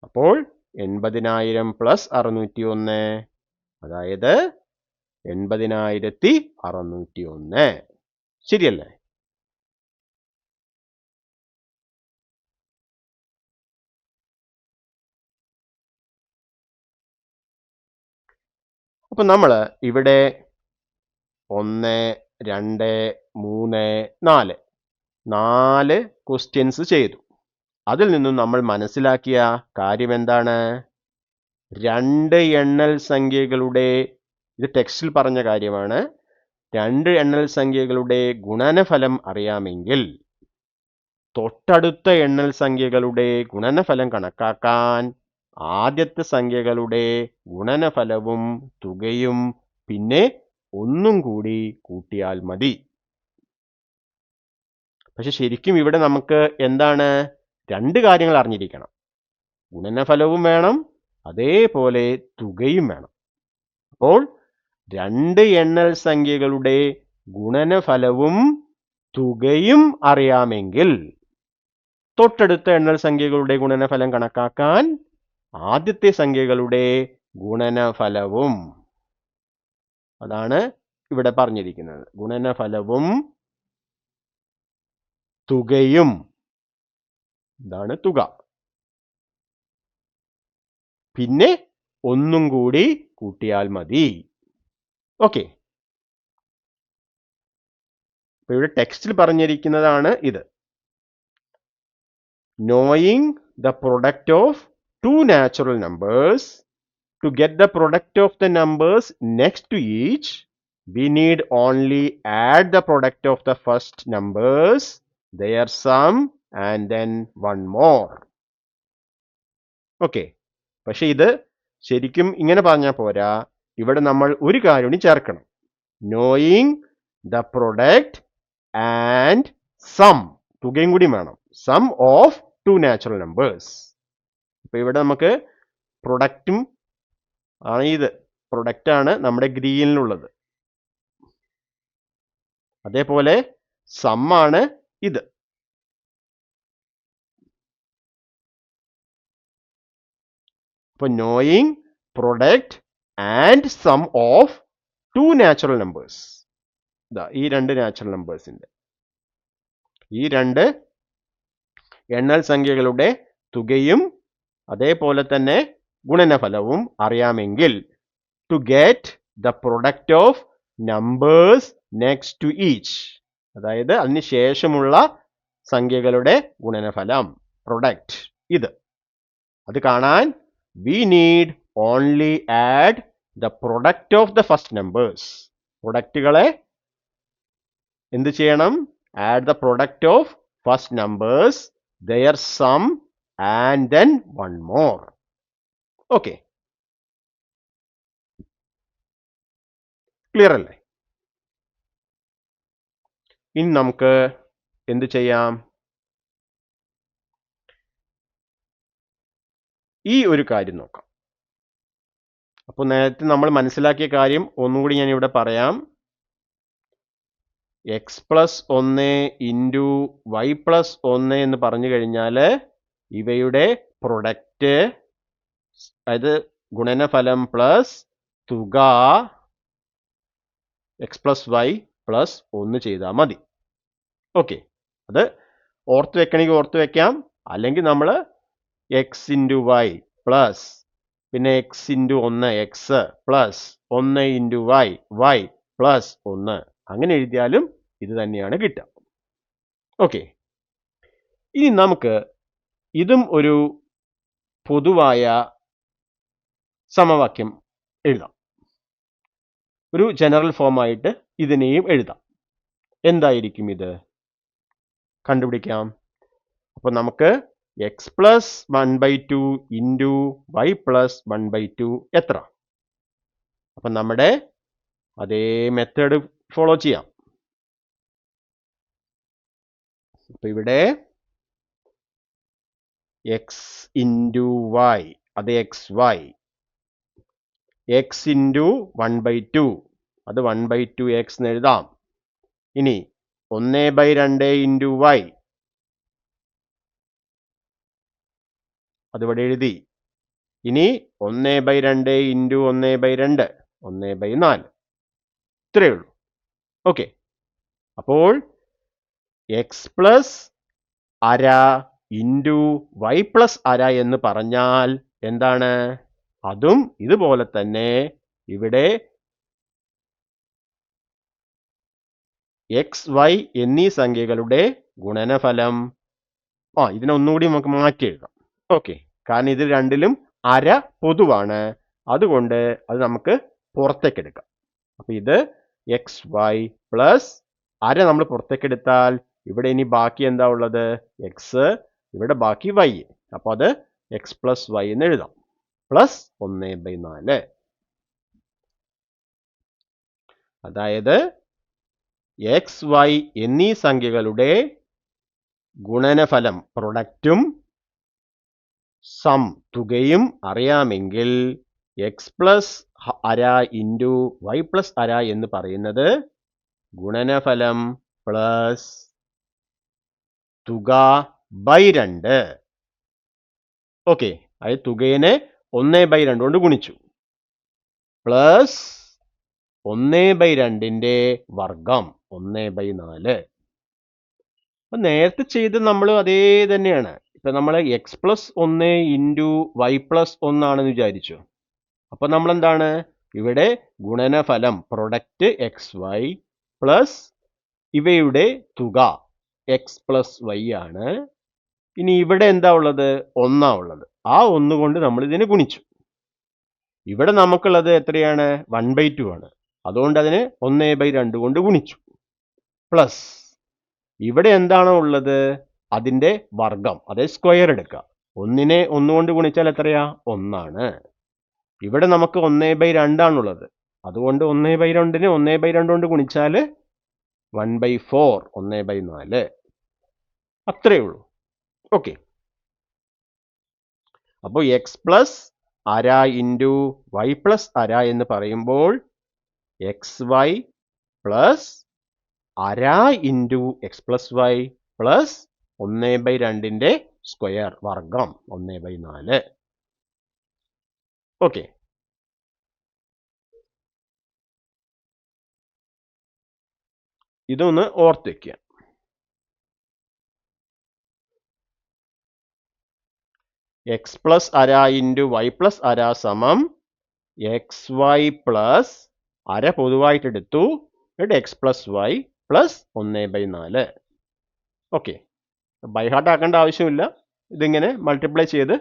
അപ്പോൾ 80,000 പ്ലസ് 601, അതായത് 80,601. ശരിയല്ലേ? അപ്പൊ നമ്മൾ ഇവിടെ 1 2 3 4 ക്വസ്റ്റ്യൻസ് ചെയ്തു. അതിൽ നിന്നും നമ്മൾ മനസ്സിലാക്കിയ കാര്യം എന്താണ്? 2 എണ്ണൽ സംഖ്യകളുടെ, ഇത് ടെക്സ്റ്റിൽ പറഞ്ഞ കാര്യമാണ്, 2 എണ്ണൽ സംഖ്യകളുടെ ഗുണനഫലം അറിയാമെങ്കിൽ തൊട്ടടുത്ത എണ്ണൽ സംഖ്യകളുടെ ഗുണനഫലം കണക്കാക്കാൻ ആദ്യത്തെ സംഖ്യകളുടെ ഗുണനഫലവും തുകയും പിന്നെ ഒന്നും കൂടി കൂട്ടിയാൽ മതി. പക്ഷെ ശരിക്കും ഇവിടെ നമുക്ക് എന്താണ്? 2 കാര്യങ്ങൾ അറിഞ്ഞിരിക്കണം. ഗുണനഫലവും വേണം, അതേപോലെ തുകയും വേണം. അപ്പോൾ രണ്ട് എണ്ണൽ സംഖ്യകളുടെ ഗുണനഫലവും തുകയും അറിയാമെങ്കിൽ തൊട്ടടുത്ത എണ്ണൽ സംഖ്യകളുടെ ഗുണനഫലം കണക്കാക്കാൻ ആദ്യത്തെ സംഖ്യകളുടെ ഗുണനഫലവും, അതാണ് ഇവിടെ പറഞ്ഞിരിക്കുന്നത്, ഗുണനഫലവും തുകയും, ഇതാണ് തുക, പിന്നെ ഒന്നും കൂടി കൂട്ടിയാൽ മതി. ഓക്കെ, ഇവിടെ ടെക്സ്റ്റിൽ പറഞ്ഞിരിക്കുന്നതാണ് ഇത്. knowing the product of two natural numbers, to get the product of the numbers next to each, we need only add the product of the first numbers, their sum, and then one more. Okay, പക്ഷെ ഇത് ശരിക്കും ഇങ്ങനെ പറഞ്ഞാൽ പോരാ, ഇവിടെ നമ്മൾ ഒരു കാര്യം കൂടി ചേർക്കണം. knowing the product and sum, തുകയും കൂടി വേണം. sum of two natural numbers. അപ്പൊ ഇവിടെ നമുക്ക് പ്രൊഡക്റ്റും ആണ്, ഇത് പ്രൊഡക്റ്റ് ആണ് നമ്മുടെ ഗ്രീനിലുള്ളത്. അതേപോലെ സം ആണ് ഇത്. അപ്പൊ knowing product and sum of two natural numbers, ഈ രണ്ട് നാച്ചുറൽ നമ്പേഴ്സിന്റെ, ഈ രണ്ട് എണ്ണൽ സംഖ്യകളുടെ തുകയും അതേപോലെ തന്നെ ഗുണനഫലവും അറിയാമെങ്കിൽ, to get the product of numbers next to each, അതായത് അതിന് ശേഷമുള്ള സംഖ്യകളുടെ ഗുണനഫലം, പ്രൊഡക്റ്റ്, ഇത്, അത് കാണാൻ we need only add the product of the first numbers. പ്രൊഡക്റ്റുകളെ എന്ത് ചെയ്യണം? add the product of first numbers, their sum, and then one more. Okay, clear അല്ലേ? ഇനി നമുക്ക് എന്ത് ചെയ്യാം? ഈ ഒരു കാര്യം നോക്കാം. അപ്പോൾ നേരത്തെ നമ്മൾ മനസ്സിലാക്കിയ കാര്യം ഒന്നുകൂടി ഞാൻ ഇവിടെ പറയാം. X plus 1 into y plus 1 എന്ന് പറഞ്ഞു കഴിഞ്ഞാൽ ഇവയുടെ പ്രൊഡക്റ്റ്, അതായത് ഗുണനഫലം പ്ലസ് തുക എക്സ് പ്ലസ് വൈ പ്ലസ് 1 ചെയ്താൽ മതി. ഓക്കെ, അത് ഓർത്ത് വെക്കണമെങ്കിൽ ഓർത്ത് വെക്കാം, അല്ലെങ്കിൽ നമ്മൾ എക്സ് ഇൻറ്റു വൈ പ്ലസ് പിന്നെ x into 1 x plus 1 into y y plus 1 അങ്ങനെ എഴുതിയാലും ഇത് തന്നെയാണ് കിട്ടുക. ഓക്കെ, ഇനി നമുക്ക് ഇതും ഒരു പൊതുവായ സമവാക്യം എഴുതാം. ഒരു ജനറൽ ഫോമായിട്ട് ഇതിനെയും എഴുതാം. എന്തായിരിക്കും ഇത്? കണ്ടുപിടിക്കാം. അപ്പോൾ നമുക്ക് x plus 1/2 into y plus 1/2 എത്ര? അപ്പം നമ്മുടെ അതേ മെത്തേഡ് ഫോളോ ചെയ്യാം. അപ്പൊ ഇവിടെ എക്സ് ഇൻറ്റു വൈ, അത് എക്സ് വൈ, എക്സ് ഇൻറ്റു 1/2, അത് 1/2 എക്സ് എന്ന് എഴുതാം. ഇനി 1/2 ഇൻറ്റു വൈ, അതിവിടെ എഴുതി. ഇനി 1/2 ഇൻറ്റു 1/2, 1/4, ഇത്രയേ ഉള്ളൂ. ഓക്കെ, അപ്പോൾ എക്സ് പ്ലസ് അര ഇൻറ്റു വൈ പ്ലസ് അര എന്ന് പറഞ്ഞാൽ എന്താണ്? അതും ഇതുപോലെ തന്നെ ഇവിടെ എക്സ് വൈ എന്നീ സംഖ്യകളുടെ ഗുണനഫലം. ഇതിനെ ഒന്നുകൂടി നമുക്ക് മാറ്റി എഴുതാം. ഓക്കെ, കാരണം ഇത് രണ്ടിലും അര പൊതുവാണ്, അതുകൊണ്ട് അത് നമുക്ക് പുറത്തേക്ക് എടുക്കാം. അപ്പൊ ഇത് എക്സ് വൈ പ്ലസ് അര നമ്മൾ പുറത്തേക്ക് എടുത്താൽ ഇവിടെ ഇനി ബാക്കി എന്താ ഉള്ളത്? എക്സ്, ഇവിടെ ബാക്കി വൈ. അപ്പൊ അത് എക്സ് പ്ലസ് വൈ എന്ന് എഴുതാം, പ്ലസ് 1/4. അതായത് എക്സ് വൈ എന്നീ സംഖ്യകളുടെ ഗുണനഫലം പ്രൊഡക്റ്റും സം തുകയും അറിയാമെങ്കിൽ എക്സ് പ്ലസ് അര ഇൻറ്റു വൈ പ്ലസ് അര എന്ന് പറയുന്നത് ഗുണനഫലം പ്ലസ് തുക ബൈ 2. ഓക്കെ, അതായത് തുകേനെ 1/2 കൊണ്ട് ഗുണിച്ചു പ്ലസ് 1/2 വർഗം 1/4. അപ്പൊ നേരത്തെ ചെയ്ത് നമ്മൾ അതേ തന്നെയാണ്. ഇപ്പൊ നമ്മൾ x plus 1 into y plus 1 ആണെന്ന് വിചാരിച്ചു. അപ്പൊ നമ്മൾ എന്താണ് ഇവിടെ ഗുണനഫലം പ്രൊഡക്റ്റ് എക്സ് വൈ പ്ലസ് ഇവയുടെ തുക എക്സ് പ്ലസ് വൈ ആണ്. ഇനി ഇവിടെ എന്താ ഉള്ളത്? 1 ഉള്ളത്. ആ 1 കൊണ്ട് നമ്മൾ ഇതിനെ ഗുണിച്ചു. ഇവിടെ നമുക്കുള്ളത് എത്രയാണ്? 1/2 ആണ്. അതുകൊണ്ട് അതിനെ 1/2 കൊണ്ട് ഗുണിച്ചു പ്ലസ് ഇവിടെ എന്താണോ ഉള്ളത് അതിന്റെ വർഗം, അതായത് സ്ക്വയർ എടുക്കുക. 1നെ 1 കൊണ്ട് ഗുണിച്ചാൽ എത്രയാ? 1 ആണ്. ഇവിടെ നമുക്ക് 1/2 ആണുള്ളത്. അതുകൊണ്ട് 1/2നെ 1/2 കൊണ്ട് ഗുണിച്ചാൽ 1/4, 1/4. അത്രയേ ഉള്ളൂ. ഓക്കെ, അപ്പോൾ എക്സ് പ്ലസ് അര ഇൻറ്റു വൈ പ്ലസ് അര എന്ന് പറയുമ്പോൾ എക്സ് വൈ പ്ലസ് അര into x plus y plus 1/2 square വർഗം 1/4. ഓക്കെ, ഇതൊന്ന് ഓർത്ത് വെക്കുക. എക്സ് പ്ലസ് അര ഇൻറ്റു വൈ പ്ലസ് അര സമം എക്സ് വൈ പ്ലസ് അര പൊതുവായിട്ടെടുത്തു, എന്നിട്ട് x plus y plus 1/4. Okay, by heart ആക്കേണ്ട ആവശ്യമില്ല. ഇതിങ്ങനെ മൾട്ടിപ്ലൈ ചെയ്ത്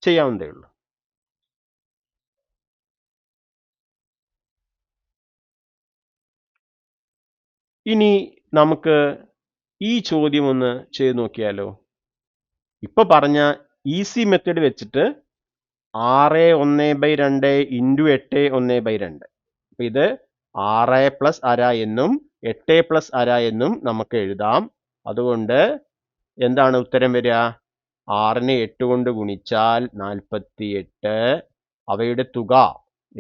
ചെയ്യാവുന്നതേ ഉള്ളൂ. ഇനി നമുക്ക് ഈ ചോദ്യം ഒന്ന് ചെയ്ത് നോക്കിയാലോ. ഇപ്പൊ പറഞ്ഞ ഈസി മെത്തേഡ് വെച്ചിട്ട് 6/1/2 ഇൻറ്റു 8/1/2. അപ്പൊ ഇത് 6 പ്ലസ് അര എന്നും 8 പ്ലസ് അര എന്നും നമുക്ക് എഴുതാം. അതുകൊണ്ട് എന്താണ് ഉത്തരം വരിക? 6നെ 8 കൊണ്ട് ഗുണിച്ചാൽ 48. അവയുടെ തുക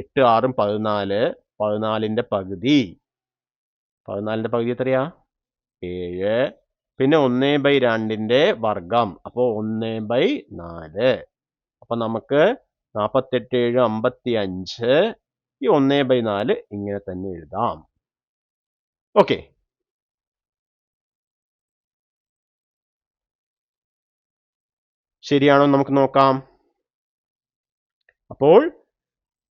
8 6 14. 14ന്റെ പകുതി. 14ന്റെ പകുതി എത്രയാ? 7. പിന്നെ 1/2 വർഗം, അപ്പോൾ 1/4. അപ്പൊ നമുക്ക് 48 7 55. ഈ 1/4 ഇങ്ങനെ തന്നെ എഴുതാം. ഓക്കെ, ശരിയാണോ നമുക്ക് നോക്കാം. അപ്പോൾ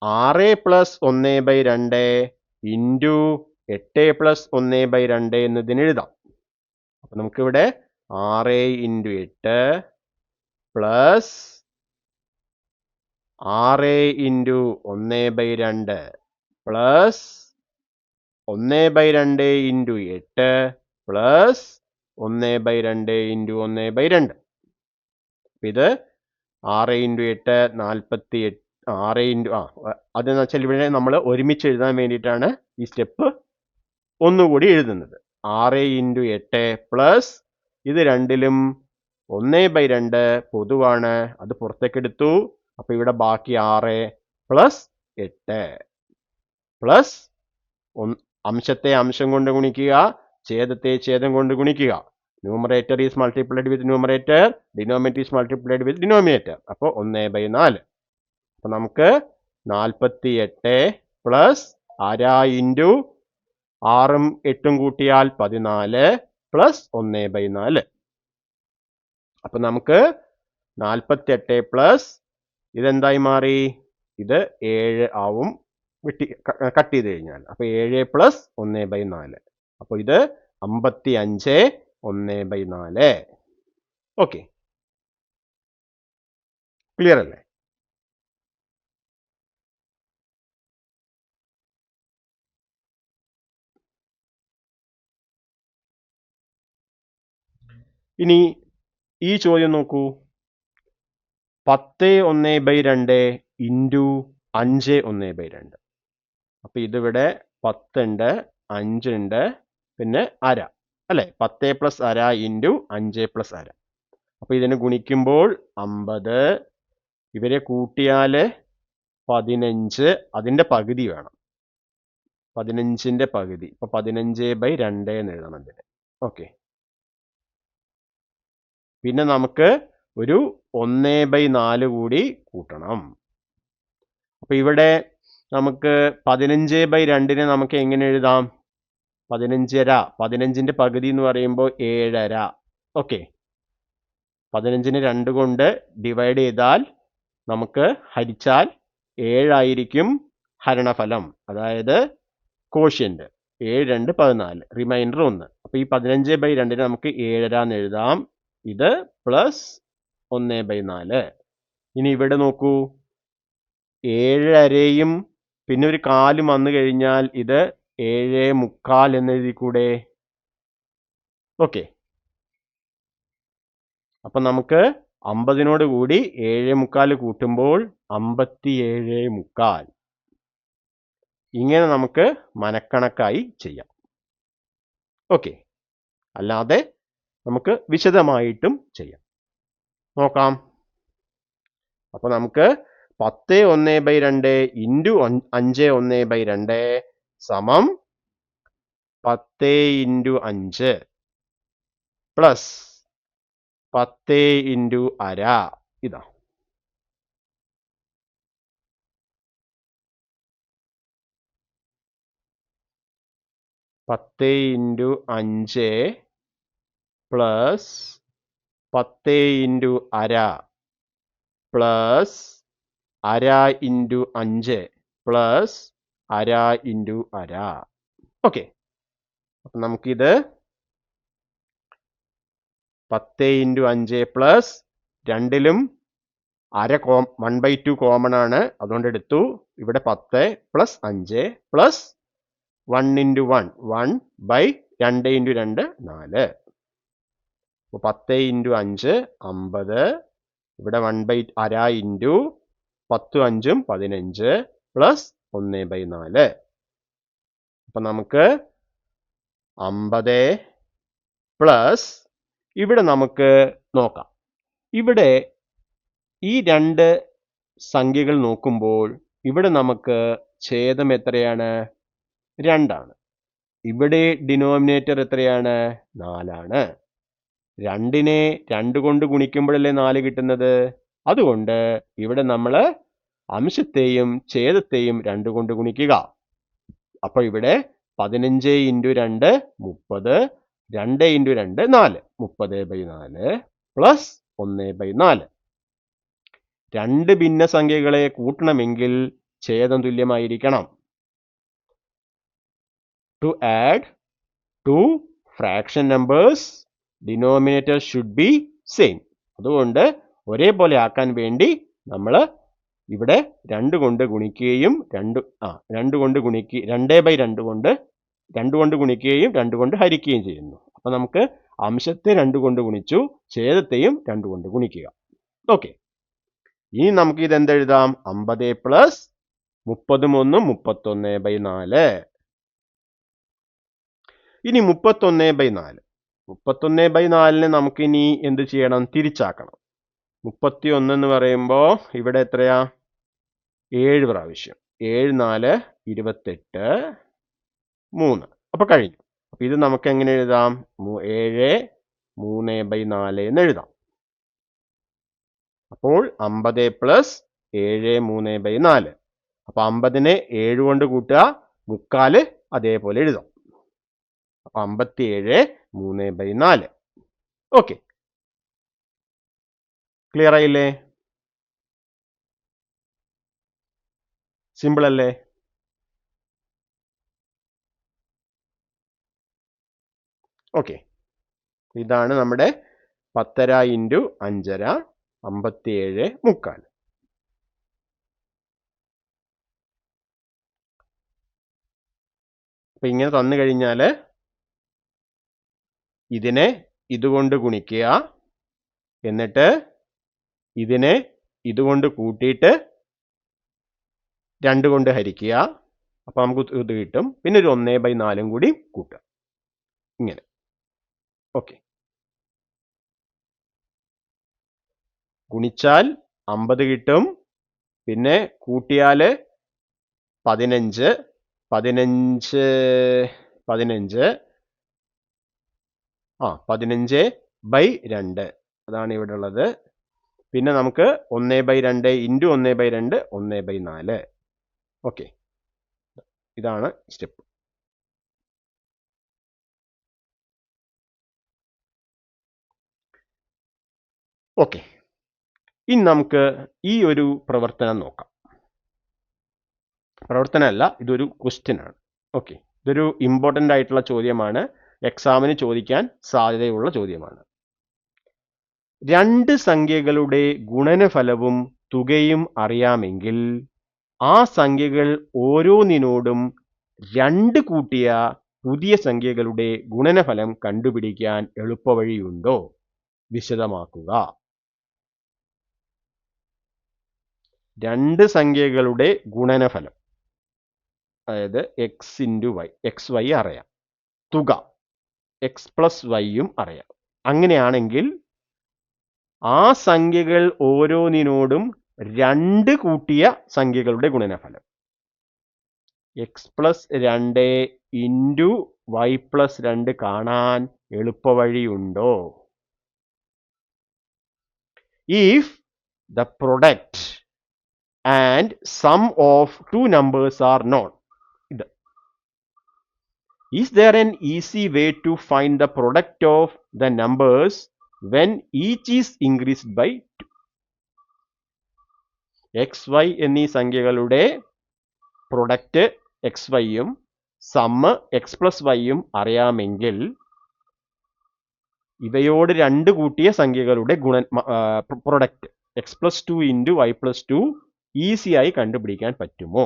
6 പ്ലസ് 1/2 ഇൻറ്റു 8 പ്ലസ് 1/2 എന്നതിന് എഴുതാം. അപ്പൊ നമുക്കിവിടെ 6 into 8 plus 6 into 1/2 plus 1/2 into 8 plus 1/2 into 1/2. ഇത് 6 ഇൻറ്റു 8 48. 6 ഇൻറ്റു അതെന്ന് വെച്ചാൽ ഇവിടെ നമ്മൾ ഒരുമിച്ച് എഴുതാൻ വേണ്ടിയിട്ടാണ് ഈ സ്റ്റെപ്പ് ഒന്നുകൂടി എഴുതുന്നത്. 6 ഇൻറ്റു 8 പ്ലസ് ഇത് രണ്ടിലും 1/2 പൊതുവാണ്, അത് പുറത്തേക്ക് എടുത്തു. അപ്പൊ ഇവിടെ ബാക്കി 6 പ്ലസ് 8 പ്ലസ് അംശത്തെ അംശം കൊണ്ട് ഗുണിക്കുക, ഛേദത്തെ ഛേദം കൊണ്ട് ഗുണിക്കുക. Numerator is multiplied with numerator, denominator is multiplied with denominator. അപ്പോൾ 1/4. അപ്പൊ നമുക്ക് 48 പ്ലസ് അര ഇൻറ്റു 6ഉം 8ഉം കൂട്ടിയാൽ 14 പ്ലസ് 1/4. അപ്പൊ നമുക്ക് 48 പ്ലസ് ഇതെന്തായി മാറി? ഇത് 7 ആവും കട്ട് ചെയ്ത് കഴിഞ്ഞാൽ. അപ്പൊ 7 പ്ലസ് 1/4. അപ്പൊ ഇത് 55 1/4. ഓക്കെ, ക്ലിയർ അല്ലേ? ഇനി ഈ ചോദ്യം നോക്കൂ. 10/1/2 ഇൻറ്റു 5/1/2. അപ്പൊ ഇതിവിടെ 10 ഉണ്ട്, 5 ഉണ്ട്, പിന്നെ അര അല്ലെ. 10 പ്ലസ് അര ഇൻറ്റു 5 പ്ലസ് അര. അപ്പൊ ഇതിനെ ഗുണിക്കുമ്പോൾ 50. ഇവരെ കൂട്ടിയാൽ 15 അതിന്റെ പകുതി വേണം. 15ന്റെ പകുതി. ഇപ്പൊ 15/2 എന്ന് എഴുതണം ഇതിന്. ഓക്കെ. പിന്നെ നമുക്ക് ഒരു 1/4 കൂടി കൂട്ടണം. അപ്പൊ ഇവിടെ നമുക്ക് 15/2 നമുക്ക് എങ്ങനെ എഴുതാം? 15.5. 15ന്റെ പകുതി എന്ന് പറയുമ്പോൾ 7.5. ഓക്കെ. 15നെ 2 കൊണ്ട് ഡിവൈഡ് ചെയ്താൽ നമുക്ക് ഹരിച്ചാൽ 7 ആയിരിക്കും ഹരണഫലം. അതായത് കോഷ്യന്റ്. 7 2 14. റിമൈൻഡർ 1. അപ്പൊ ഈ 15/2 നമുക്ക് 7.5 എന്ന് എഴുതാം. ഇത് പ്ലസ് 1/4. ഇനി ഇവിടെ നോക്കൂ, 7.5യും പിന്നെ ഒരു 1/4 വന്നു കഴിഞ്ഞാൽ ഇത് 7.25 എന്ന് എഴുതിക്കൂടെ? ഓക്കെ. അപ്പൊ നമുക്ക് 50നോട് കൂടി 7.25 കൂട്ടുമ്പോൾ 57.25. ഇങ്ങനെ നമുക്ക് മനക്കണക്കായി ചെയ്യാം. ഓക്കെ. അല്ലാതെ നമുക്ക് വിശദമായിട്ടും ചെയ്യാം. നോക്കാം. അപ്പൊ നമുക്ക് 10/1/2 ഇൻറ്റു 5/1/2 സമം 10 × 5 പ്ലസ് 10 × 1/2. ഇതാ. പത്ത് into 5 plus 10 × 1/2 plus 1/2 × 5 plus 1/2 × 1/2. Okay. അപ്പൊ നമുക്കിത് 10 × 5 പ്ലസ് രണ്ടിലും 1/2 കോമൺ ആണ്, അതുകൊണ്ട് എടുത്തു. ഇവിടെ 10 പ്ലസ് 5 പ്ലസ് 1 × 1 1/2 × 2 4. അപ്പൊ 10 × 5 50. ഇവിടെ 1/2 ഇൻറ്റു 10 5 15 പ്ലസ് 1/4. അപ്പൊ നമുക്ക് 50 പ്ലസ് ഇവിടെ നമുക്ക് നോക്കാം. ഇവിടെ ഈ രണ്ട് സംഖ്യകൾ നോക്കുമ്പോൾ ഇവിടെ നമുക്ക് ഛേദം എത്രയാണ്? 2 ആണ്. ഇവിടെ ഡിനോമിനേറ്റർ എത്രയാണ്? 4 ആണ്. 2നെ 2 കൊണ്ട് ഗുണിക്കുമ്പോഴല്ലേ 4 കിട്ടുന്നത്. അതുകൊണ്ട് ഇവിടെ നമ്മൾ അംശത്തെയും ഛേദത്തെയും 2 കൊണ്ട് ഗുണിക്കുക. അപ്പൊ ഇവിടെ 15 × 2 30, 2 × 2 4, 30/4 പ്ലസ് 1/4. രണ്ട് ഭിന്നസംഖ്യകളെ കൂട്ടണമെങ്കിൽ ഛേദം തുല്യമായിരിക്കണം. To add two fraction numbers, denominator should be same. അതുകൊണ്ട് ഒരേപോലെ ആക്കാൻ വേണ്ടി നമ്മൾ ഇവിടെ 2 കൊണ്ട് ഗുണിക്കുകയും 2 കൊണ്ട് 2/2 കൊണ്ട് 2 കൊണ്ട് ഗുണിക്കുകയും 2 കൊണ്ട് ഹരിക്കുകയും ചെയ്യുന്നു. അപ്പൊ നമുക്ക് അംശത്തെ 2 കൊണ്ട് ഗുണിച്ചു, ഛേദത്തെയും 2 കൊണ്ട് ഗുണിക്കുക. ഓക്കെ. ഇനി നമുക്ക് ഇത് എന്തെഴുതാം? 50 പ്ലസ് 30 1 31/4. ഇനി 31/4. 31/4നെ നമുക്ക് ഇനി എന്ത് ചെയ്യണം? തിരിച്ചാക്കണം. 31 എന്ന് പറയുമ്പോൾ ഇവിടെ എത്രയാ? 7 പ്രാവശ്യം. 7 4 28 3. അപ്പൊ കഴിഞ്ഞു. അപ്പൊ ഇത് നമുക്ക് എങ്ങനെ എഴുതാം? 7 3/4 എന്ന് എഴുതാം. അപ്പോൾ 50 പ്ലസ് 7 3/4. അപ്പൊ 50നെ 7 കൊണ്ട് കൂട്ടുക, 3/4 അതേപോലെ എഴുതാം. അപ്പൊ 57 3/4. ഓക്കെ. ക്ലിയർ ആയില്ലേ? സിമ്പിൾ അല്ലേ? ഓക്കെ. ഇതാണ് നമ്മുടെ 10.5 × 5.5 57.75. അപ്പൊ ഇങ്ങനെ തന്നു കഴിഞ്ഞാൽ ഇതിനെ ഇതുകൊണ്ട് ഗുണിക്കുക, എന്നിട്ട് ഇതിനെ ഇതുകൊണ്ട് കൂട്ടിയിട്ട് 2 കൊണ്ട് ഹരിക്കുക. അപ്പൊ നമുക്ക് ഇത് കിട്ടും. പിന്നെ ഒരു 1/4 കൂടി കൂട്ടുക. ഇങ്ങനെ. ഓക്കെ. ഗുണിച്ചാൽ 50 കിട്ടും, പിന്നെ കൂട്ടിയാൽ 15 15 15/2 അതാണ് ഇവിടെ ഉള്ളത്. പിന്നെ നമുക്ക് 1/2 ഇൻറ്റു 1/2 1/4. ഓക്കെ, ഇതാണ് സ്റ്റെപ്പ്. ഓക്കെ, ഇനി നമുക്ക് ഈ ഒരു പ്രവർത്തനം നോക്കാം. പ്രവർത്തനമല്ല, ഇതൊരു ക്വസ്റ്റ്യൻ ആണ്. ഓക്കെ, ഇതൊരു ഇമ്പോർട്ടൻ്റ് ആയിട്ടുള്ള ചോദ്യമാണ്. എക്സാമിന് ചോദിക്കാൻ സാധ്യതയുള്ള ചോദ്യമാണ്. രണ്ട് സംഖ്യകളുടെ ഗുണനഫലവും തുകയും അറിയാമെങ്കിൽ ആ സംഖ്യകൾ ഓരോന്നിനോടും 2 കൂട്ടിയ പുതിയ സംഖ്യകളുടെ ഗുണനഫലം കണ്ടുപിടിക്കാൻ എളുപ്പവഴിയുണ്ടോ? വിശദമാക്കുക. രണ്ട് സംഖ്യകളുടെ ഗുണനഫലം, അതായത് x into y, x y അറിയാം, തുക എക്സ് പ്ലസ് വൈയും അറിയാം. അങ്ങനെയാണെങ്കിൽ ആ സംഖ്യകൾ ഓരോന്നിനോടും 2 കൂട്ടിയ സംഖ്യകളുടെ ഗുണനഫലം x plus 2 into y plus 2 കാണാൻ എളുപ്പവഴിയുണ്ടോ? If the product and sum of two numbers are known, is there an easy way to find the product of the numbers when each is increased by 2? x, y എന്നീ സംഖ്യകളുടെ product x വൈയും sum x plus വൈയും അറിയാമെങ്കിൽ ഇവയോട് 2 കൂട്ടിയ സംഖ്യകളുടെ product x plus 2 into y plus 2 ഈസിയായി കണ്ടുപിടിക്കാൻ പറ്റുമോ?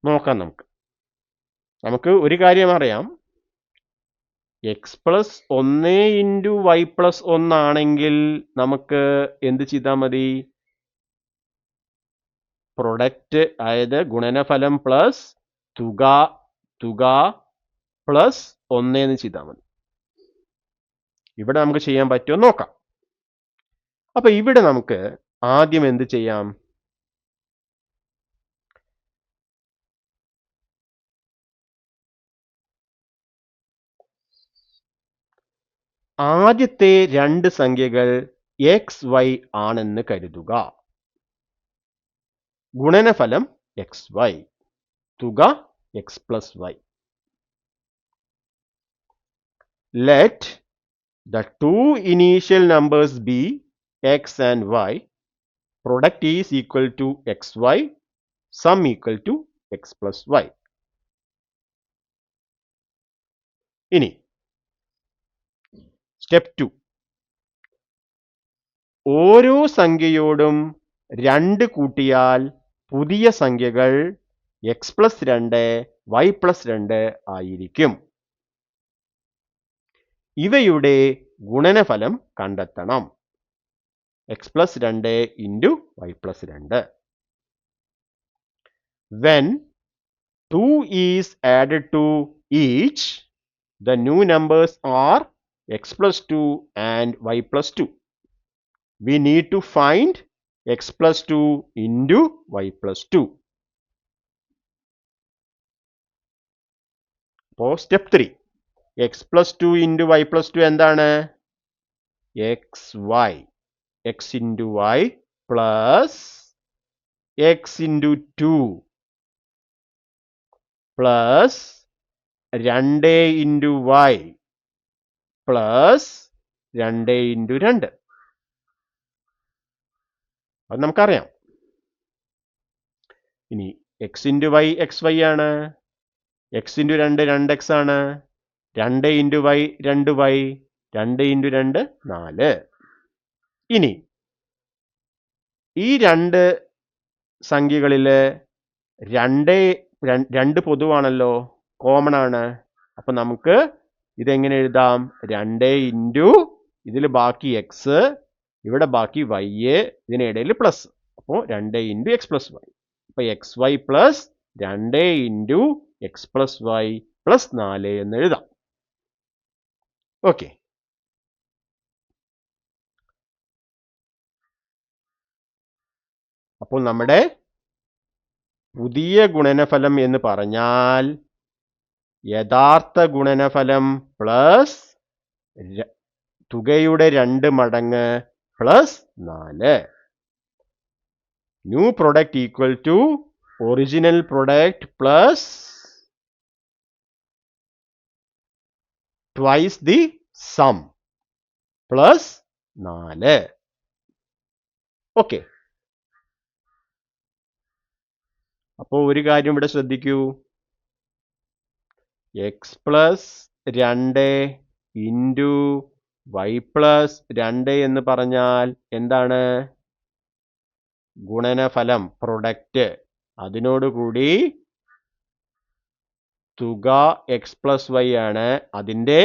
നോക്കാം. നമുക്ക് ഒരു കാര്യം അറിയാം, x plus 1 into y plus 1 ആണെങ്കിൽ നമുക്ക് എന്ത് ചെയ്താൽ മതി? പ്രൊഡക്റ്റ്, അതായത് ഗുണനഫലം പ്ലസ് തുക പ്ലസ് 1 എന്ന് ചെയ്താൽ മതി. ഇവിടെ നമുക്ക് ചെയ്യാൻ പറ്റുമോ നോക്കാം. അപ്പൊ ഇവിടെ നമുക്ക് ആദ്യം എന്ത് ചെയ്യാം? ആദ്യത്തെ 2 സംഖ്യകൾ എക്സ് വൈ ആണെന്ന് കരുതുക. ഗുണനഫലം എക്സ് വൈ, തുക x plus y. Let the two initial numbers be x and y. Product is equal to xy, sum equal to x plus y. ഇനി സ്റ്റെപ്പ് 2, ഓരോ സംഖ്യയോടും 2 കൂട്ടിയാൽ പുതിയ സംഖ്യകൾ എക്സ് പ്ലസ് 2 വൈ പ്ലസ് 2 ആയിരിക്കും. ഇവയുടെ ഗുണനഫലം കണ്ടെത്തണം. X plus 2 into y plus 2. When 2 is added to each, the new numbers are x plus 2 and y plus 2. We need to find x plus 2 into y plus 2. അപ്പോൾ step 3, x plus 2 into y plus 2 എന്താണ്? X y, x into y plus x into 2 plus 2 into y plus 2 into 2. അത് നമുക്കറിയാം. ഇനി x into y x y ആണ്, x into 2 2x ആണ്, 2 into y 2y, 2 into 2 4. ഇനി ഈ 2 സംഖ്യകളിൽ 2 പൊതുവാണല്ലോ, common ആണ്. അപ്പൊ നമുക്ക് ഇതെങ്ങനെ എഴുതാം? 2 ഇൻറ്റു ഇതിൽ ബാക്കി എക്സ്, ഇവിടെ ബാക്കി വൈ, ഇതിനിടയിൽ പ്ലസ്. അപ്പോൾ 2 ഇൻറ്റു എക്സ് പ്ലസ് വൈ. അപ്പൊ x y plus 2 into x plus y plus 4 എന്ന് എഴുതാം. ഓക്കെ, അപ്പോൾ നമ്മുടെ പുതിയ ഗുണനഫലം എന്ന് പറഞ്ഞാൽ യഥാർത്ഥ ഗുണനഫലം പ്ലസ് തുകയുടെ 2 മടങ്ങ് plus 4. New product equal to original product plus twice the sum plus 4. Okay. അപ്പോൾ ഒരു കാര്യം ഇവിടെ ശ്രദ്ധിക്കൂ. X plus 2 into y plus 2 എന്ന് പറഞ്ഞാൽ എന്താണ്? ഗുണനഫലം, പ്രൊഡക്റ്റ്. അതിനോടുകൂടി തുക എക്സ് പ്ലസ് വൈ ആണ്. അതിൻ്റെ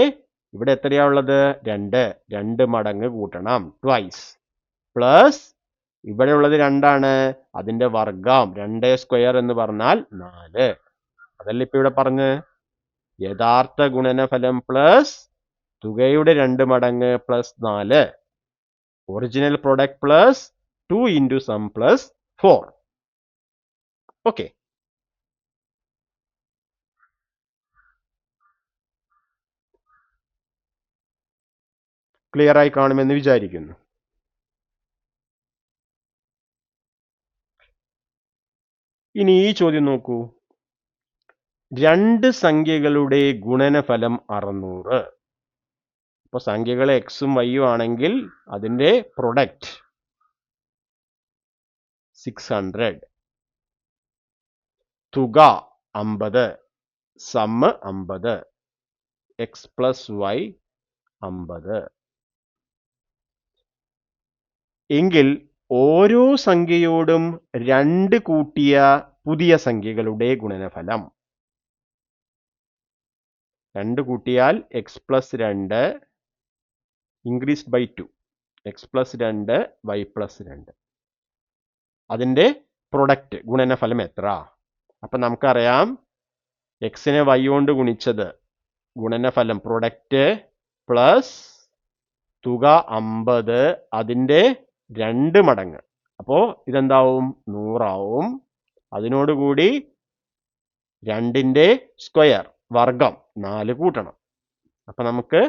ഇവിടെ എത്രയാ ഉള്ളത്? 2 മടങ്ങ് കൂട്ടണം, ട്വൈസ്. പ്ലസ് ഇവിടെ ഉള്ളത് 2 ആണ്, അതിൻ്റെ വർഗം 2 സ്ക്വയർ എന്ന് പറഞ്ഞാൽ 4. അതല്ല ഇപ്പൊ ഇവിടെ പറഞ്ഞ് യഥാർത്ഥ ഗുണനഫലം പ്ലസ് തുകയുടെ 2 മടങ്ങ് plus 4. Original product plus 2 into sum plus 4. Okay. Clear ആയി കാണുമെന്ന് വിചാരിക്കുന്നു. ഇനി ഈ ചോദ്യം നോക്കൂ. 2 സംഖ്യകളുടെ ഗുണനഫലം 600. അപ്പോൾ സംഖ്യകൾ എക്സും വൈയും ആണെങ്കിൽ അതിൻ്റെ പ്രൊഡക്റ്റ് 600. തുക 50, സമ്മ് 50, എക്സ് പ്ലസ് വൈ 50. എങ്കിൽ ഓരോ സംഖ്യയോടും 2 കൂട്ടിയ പുതിയ സംഖ്യകളുടെ ഗുണനഫലം. 2 കൂട്ടിയാൽ x plus 2 increased by 2, x plus 2 y plus 2. അതിൻ്റെ പ്രൊഡക്റ്റ് ഗുണനഫലം എത്ര? അപ്പം നമുക്കറിയാം എക്സിനെ വൈ കൊണ്ട് ഗുണിച്ചത് ഗുണനഫലം പ്രൊഡക്റ്റ് പ്ലസ് തുക 50, അതിൻ്റെ 2 മടങ്ങ്. അപ്പോൾ ഇതെന്താവും? 100 ആവും. അതിനോടുകൂടി 2ൻ്റെ സ്ക്വയർ വർഗം 4 കൂട്ടണം. അപ്പം നമുക്ക്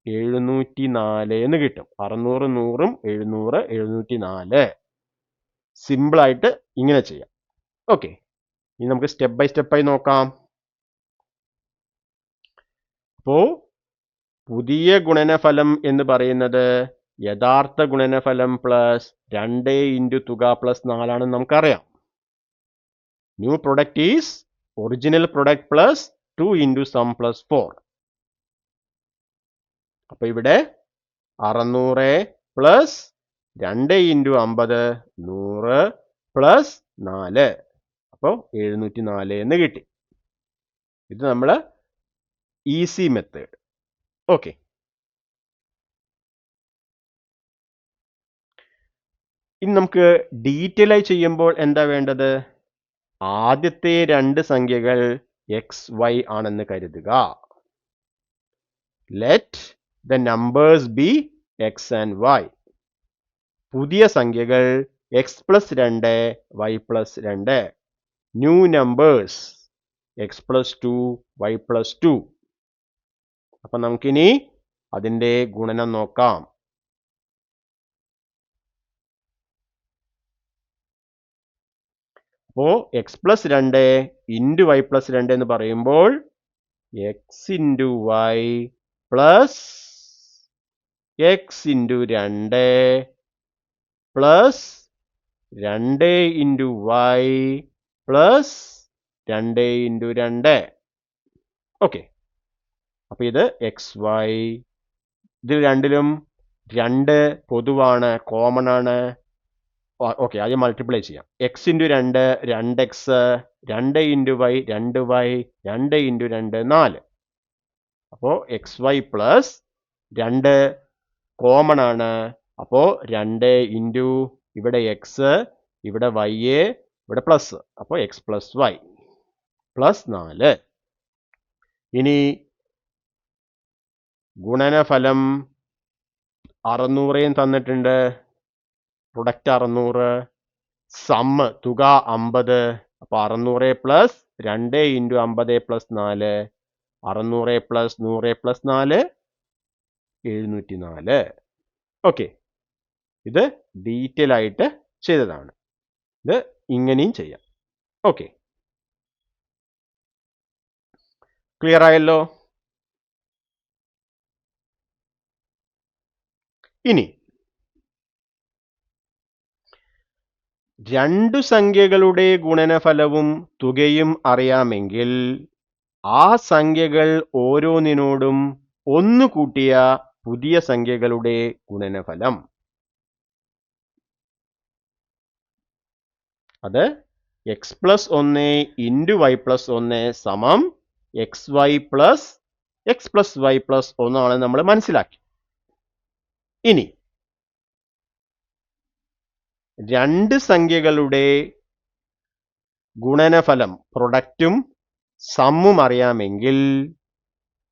704 എന്ന് കിട്ടും. 600 100ഉം 700 704. സിമ്പിളായിട്ട് ഇങ്ങനെ ചെയ്യാം. ഓക്കെ. ഇനി നമുക്ക് സ്റ്റെപ്പ് ബൈ സ്റ്റെപ്പായി നോക്കാം. അപ്പോൾ പുതിയ ഗുണനഫലം എന്ന് പറയുന്നത് യഥാർത്ഥ ഗുണനഫലം പ്ലസ് 2 ഇൻറ്റു തുക പ്ലസ് 4 ആണെന്ന് നമുക്കറിയാം. New product is original product plus 2 into sum plus 4. അപ്പോൾ ഇവിടെ 600 പ്ലസ് 2 ഇൻറ്റു 50 100 പ്ലസ് 4. അപ്പോൾ 704 എന്ന് കിട്ടി. ഇത് നമ്മൾ ഈസി മെത്തേഡ്. ഓക്കെ. ഇനി നമുക്ക് ഡീറ്റെയിൽ ആയി ചെയ്യുമ്പോൾ എന്താ വേണ്ടത്? ആദ്യത്തെ 2 സംഖ്യകൾ എക്സ് വൈ ആണെന്ന് കരുതുക. Let the numbers be x and y. പുതിയ സംഖ്യകൾ x plus 2 y plus 2. New numbers x plus 2 y plus 2. അപ്പം നമുക്കിനി അതിൻ്റെ ഗുണനം നോക്കാം. അപ്പോൾ x plus 2 into y plus 2 എന്ന് പറയുമ്പോൾ x into y plus x into 2 plus 2 into y plus 2 into 2. Okay. അപ്പോൾ ഇത് എക്സ് വൈ. ഇതിൽ രണ്ടിലും 2 പൊതുവാണ്, കോമൺ ആണ്. ഓക്കെ, ആദ്യം മൾട്ടിപ്ലൈ ചെയ്യാം. X into 2 2x, 2 into y 2y, 2 into 2 4. അപ്പോൾ എക്സ് വൈ പ്ലസ് 2 കോമൺ ആണ്. അപ്പോൾ 2 ഇൻറ്റു ഇവിടെ എക്സ്, ഇവിടെ വൈ, ഇവിടെ പ്ലസ്. അപ്പോൾ എക്സ് പ്ലസ് വൈ പ്ലസ് 4. ഇനി ഗുണനഫലം 600 തന്നിട്ടുണ്ട്. പ്രൊഡക്റ്റ് 600. സമ്മ് തുക 50. അപ്പൊ 600 plus 2 into 50 plus 4, 600 plus 100 plus 4, 704. Okay, ഇത് ഡീറ്റെയിൽ ആയിട്ട് ചെയ്തതാണ്. ഇത് ഇങ്ങനെയും ചെയ്യാം. ഓക്കെ, ക്ലിയർ ആയല്ലോ? ഇനി രണ്ടു സംഖ്യകളുടെ ഗുണനഫലവും തുകയും അറിയാമെങ്കിൽ ആ സംഖ്യകൾ ഓരോന്നിനോടും 1 കൂട്ടിയ പുതിയ സംഖ്യകളുടെ ഗുണനഫലം. അത് x plus 1 into y plus 1 സമം x y plus x plus y plus 1 ആണ് നമ്മൾ മനസ്സിലാക്കി. ഇനി രണ്ട് സംഖ്യകളുടെ ഗുണനഫലം പ്രൊഡക്റ്റും സമ്മും അറിയാമെങ്കിൽ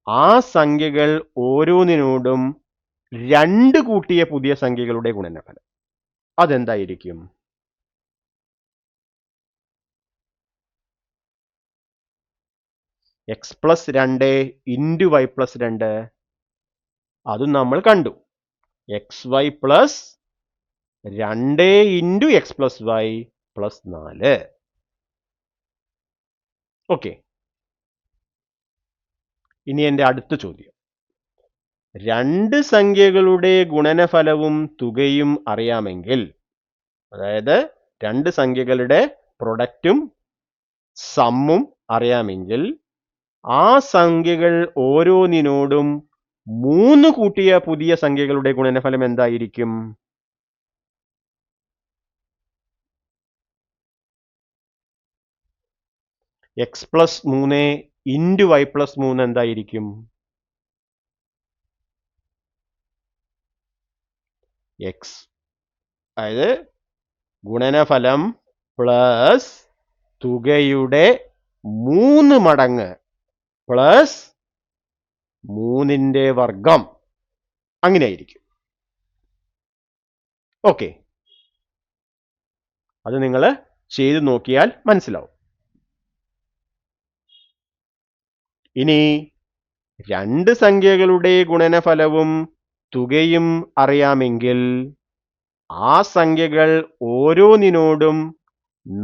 ആ സംഖ്യകൾ ഓരോന്നിനോടും 2 കൂട്ടിയ പുതിയ സംഖ്യകളുടെ ഗുണനഫലം അതെന്തായിരിക്കും? X plus 2 into y plus 2 അതും നമ്മൾ കണ്ടു. X y plus 2 into x plus y plus 4. Okay, ഇനി എൻ്റെ അടുത്ത ചോദ്യം. രണ്ട് സംഖ്യകളുടെ ഗുണനഫലവും തുകയും അറിയാമെങ്കിൽ, അതായത് രണ്ട് സംഖ്യകളുടെ പ്രൊഡക്റ്റും സമ്മും അറിയാമെങ്കിൽ ആ സംഖ്യകൾ ഓരോന്നിനോടും 3 കൂട്ടിയ പുതിയ സംഖ്യകളുടെ ഗുണനഫലം എന്തായിരിക്കും? X plus 3 into y plus 3 എന്തായിരിക്കും? എക്സ്, അതായത് ഗുണനഫലം പ്ലസ് തുകയുടെ 3 മടങ്ങ് പ്ലസ് 3ന്റെ വർഗം, അങ്ങനെയായിരിക്കും. ഓക്കെ, അത് നിങ്ങൾ ചെയ്തു നോക്കിയാൽ മനസ്സിലാവും. ഇനി രണ്ട് സംഖ്യകളുടെ ഗുണനഫലവും തുകയും അറിയാമെങ്കിൽ ആ സംഖ്യകൾ ഓരോന്നിനോടും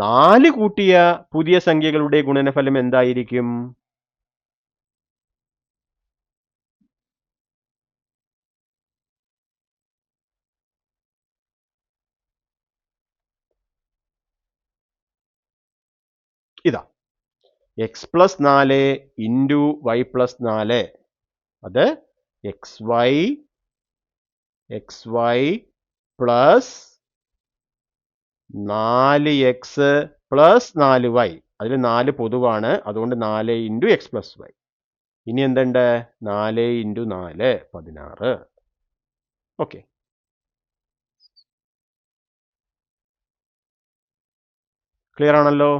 4 കൂട്ടിയ പുതിയ സംഖ്യകളുടെ ഗുണനഫലം എന്തായിരിക്കും? ഇതാ x plus 4 into y plus 4, അത് X y plus 4x plus 4y, അതിൽ 4 പൊതുവാണ്, അതുകൊണ്ട് 4 ഇൻറ്റു എക്സ് പ്ലസ് വൈ. ഇനി എന്തുണ്ട്? 4 ഇൻറ്റു 4 16. ഓക്കെ, ക്ലിയർ ആണല്ലോ?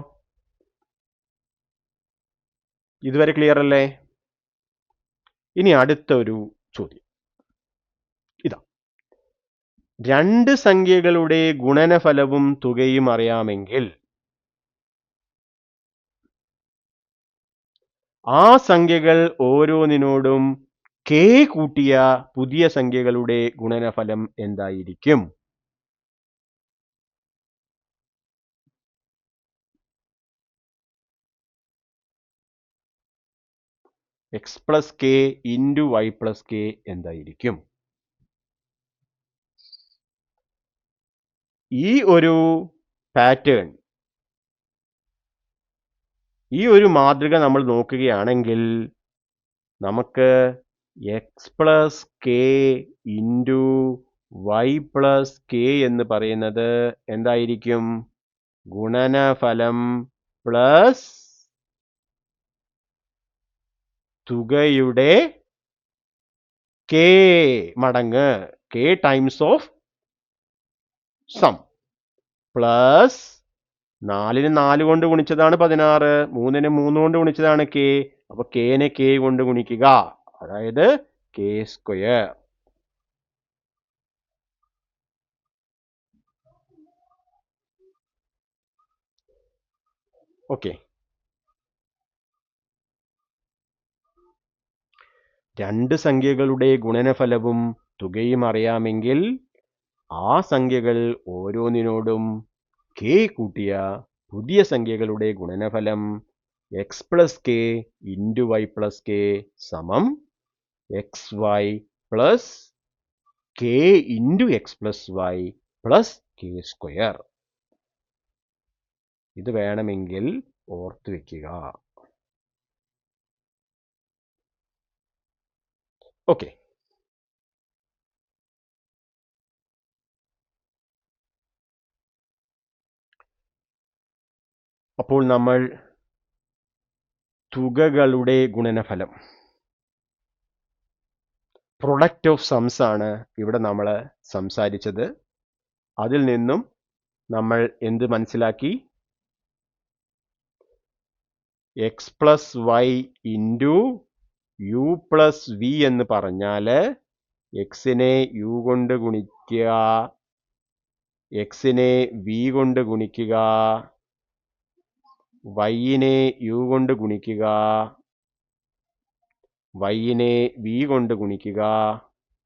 ഇതുവരെ ക്ലിയർ അല്ലേ? ഇനി അടുത്ത ഒരു ചോദ്യം ഇതാ. രണ്ട് സംഖ്യകളുടെ ഗുണനഫലവും തുകയും അറിയാമെങ്കിൽ ആ സംഖ്യകൾ ഓരോന്നിനോടും k കൂട്ടിയ പുതിയ സംഖ്യകളുടെ ഗുണനഫലം എന്തായിരിക്കും? X plus k into y plus k എന്തായിരിക്കും? ഈ ഒരു പാറ്റേൺ, ഈ ഒരു മാതൃക നമ്മൾ നോക്കുകയാണെങ്കിൽ നമുക്ക് x plus k into y plus k എന്ന് പറയുന്നത് എന്തായിരിക്കും? ഗുണനഫലം പ്ലസ് തുകയുടെ k മടങ്ങ്, k times of sum, plus 4ന് 4 കൊണ്ട് ഗുണിച്ചതാണ് 16, 3ന് 3 കൊണ്ട് ഗുണിച്ചതാണ് k, അപ്പൊ k-നെ k കൊണ്ട് ഗുണിക്കുക, അതായത് k സ്ക്വയർ. ഓക്കെ, രണ്ട് സംഖ്യകളുടെ ഗുണനഫലവും തുകയും അറിയാമെങ്കിൽ ആ സംഖ്യകൾ ഓരോന്നിനോടും k കൂട്ടിയ പുതിയ സംഖ്യകളുടെ ഗുണനഫലം x plus k into y plus k സമം x y plus k into x plus y plus k square. ഇത് വേണമെങ്കിൽ ഓർത്തു വെക്കുക. ഓക്കെ, അപ്പോൾ നമ്മൾ തുകകളുടെ ഗുണനഫലം പ്രൊഡക്റ്റ് ഓഫ് സംസ് ആണ് ഇവിടെ നമ്മൾ സംസാരിച്ചത്. അതിൽ നിന്നും നമ്മൾ എന്ത് മനസ്സിലാക്കി? X plus y into u plus v എന്ന് പറഞ്ഞാൽ എക്സിനെ യു കൊണ്ട് ഗുണിക്കുക, എക്സിനെ വി കൊണ്ട് ഗുണിക്കുക, വൈയിനെ യു കൊണ്ട് ഗുണിക്കുക, വൈയിനെ വി കൊണ്ട് ഗുണിക്കുക,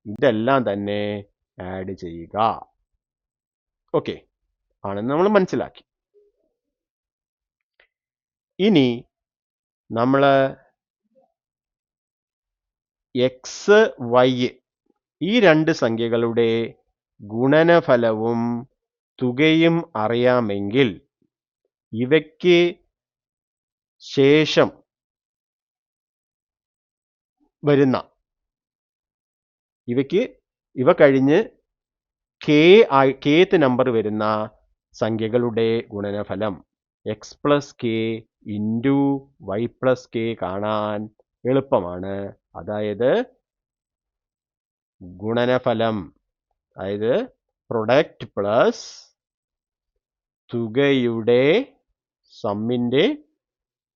ഇതെല്ലാം തന്നെ ആഡ് ചെയ്യുക. ഓക്കെ ആണെന്ന് നമ്മൾ മനസ്സിലാക്കി. ഇനി നമ്മൾ എക്സ് വൈ ഈ രണ്ട് സംഖ്യകളുടെ ഗുണനഫലവും തുകയും അറിയാമെങ്കിൽ ഇവയ്ക്ക് ശേഷം വരുന്ന ഇവ കഴിഞ്ഞ് kth നമ്പർ വരുന്ന സംഖ്യകളുടെ ഗുണനഫലം x plus k into y plus k കാണാൻ എളുപ്പമാണ്. അതായത് ഗുണനഫലം, അതായത് പ്രൊഡക്റ്റ് പ്ലസ് തുകയുടെ സമ്മിൻ്റെ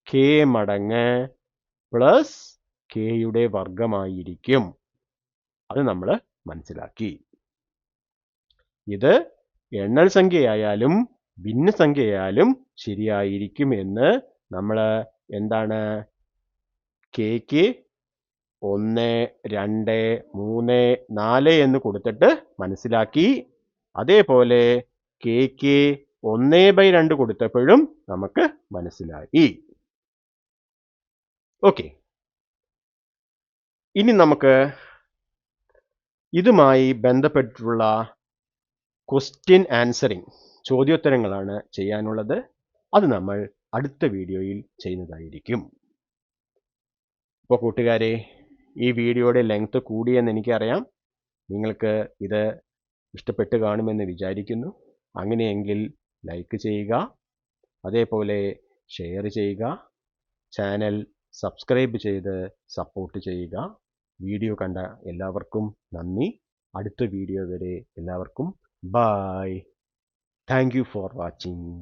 k മടങ്ങ് പ്ലസ് kയുടെ വർഗമായിരിക്കും. അത് നമ്മൾ മനസ്സിലാക്കി. ഇത് എണ്ണൽ സംഖ്യയായാലും ഭിന്നസംഖ്യയായാലും ശരിയായിരിക്കും എന്ന് നമ്മൾ എന്താണ് kക്ക് 1, 2, 3, 4 എന്ന് കൊടുത്തിട്ട് മനസ്സിലാക്കി. അതേപോലെ kക്ക് 1/2 കൊടുത്തപ്പോഴും നമുക്ക് മനസ്സിലായി. ഓക്കെ, ഇനി നമുക്ക് ഇതുമായി ബന്ധപ്പെട്ടിട്ടുള്ള ക്വസ്റ്റ്യൻ ആൻസറിങ് ചോദ്യോത്തരങ്ങളാണ് ചെയ്യാനുള്ളത്. അത് നമ്മൾ അടുത്ത വീഡിയോയിൽ ചെയ്യുന്നതായിരിക്കും. അപ്പോൾ കൂട്ടുകാരെ, ഈ വീഡിയോയുടെ ലെങ്ത് കൂടിയെന്ന് എനിക്കറിയാം. നിങ്ങൾക്ക് ഇത് ഇഷ്ടപ്പെട്ട് കാണുമെന്ന് വിചാരിക്കുന്നു. അങ്ങനെയെങ്കിൽ ലൈക്ക് ചെയ്യുക, അതേപോലെ ഷെയർ ചെയ്യുക, ചാനൽ സബ്സ്ക്രൈബ് ചെയ്ത് സപ്പോർട്ട് ചെയ്യുക. വീഡിയോ കണ്ട എല്ലാവർക്കും നന്ദി. അടുത്ത വീഡിയോ വരെ എല്ലാവർക്കും bye. Thank you for watching.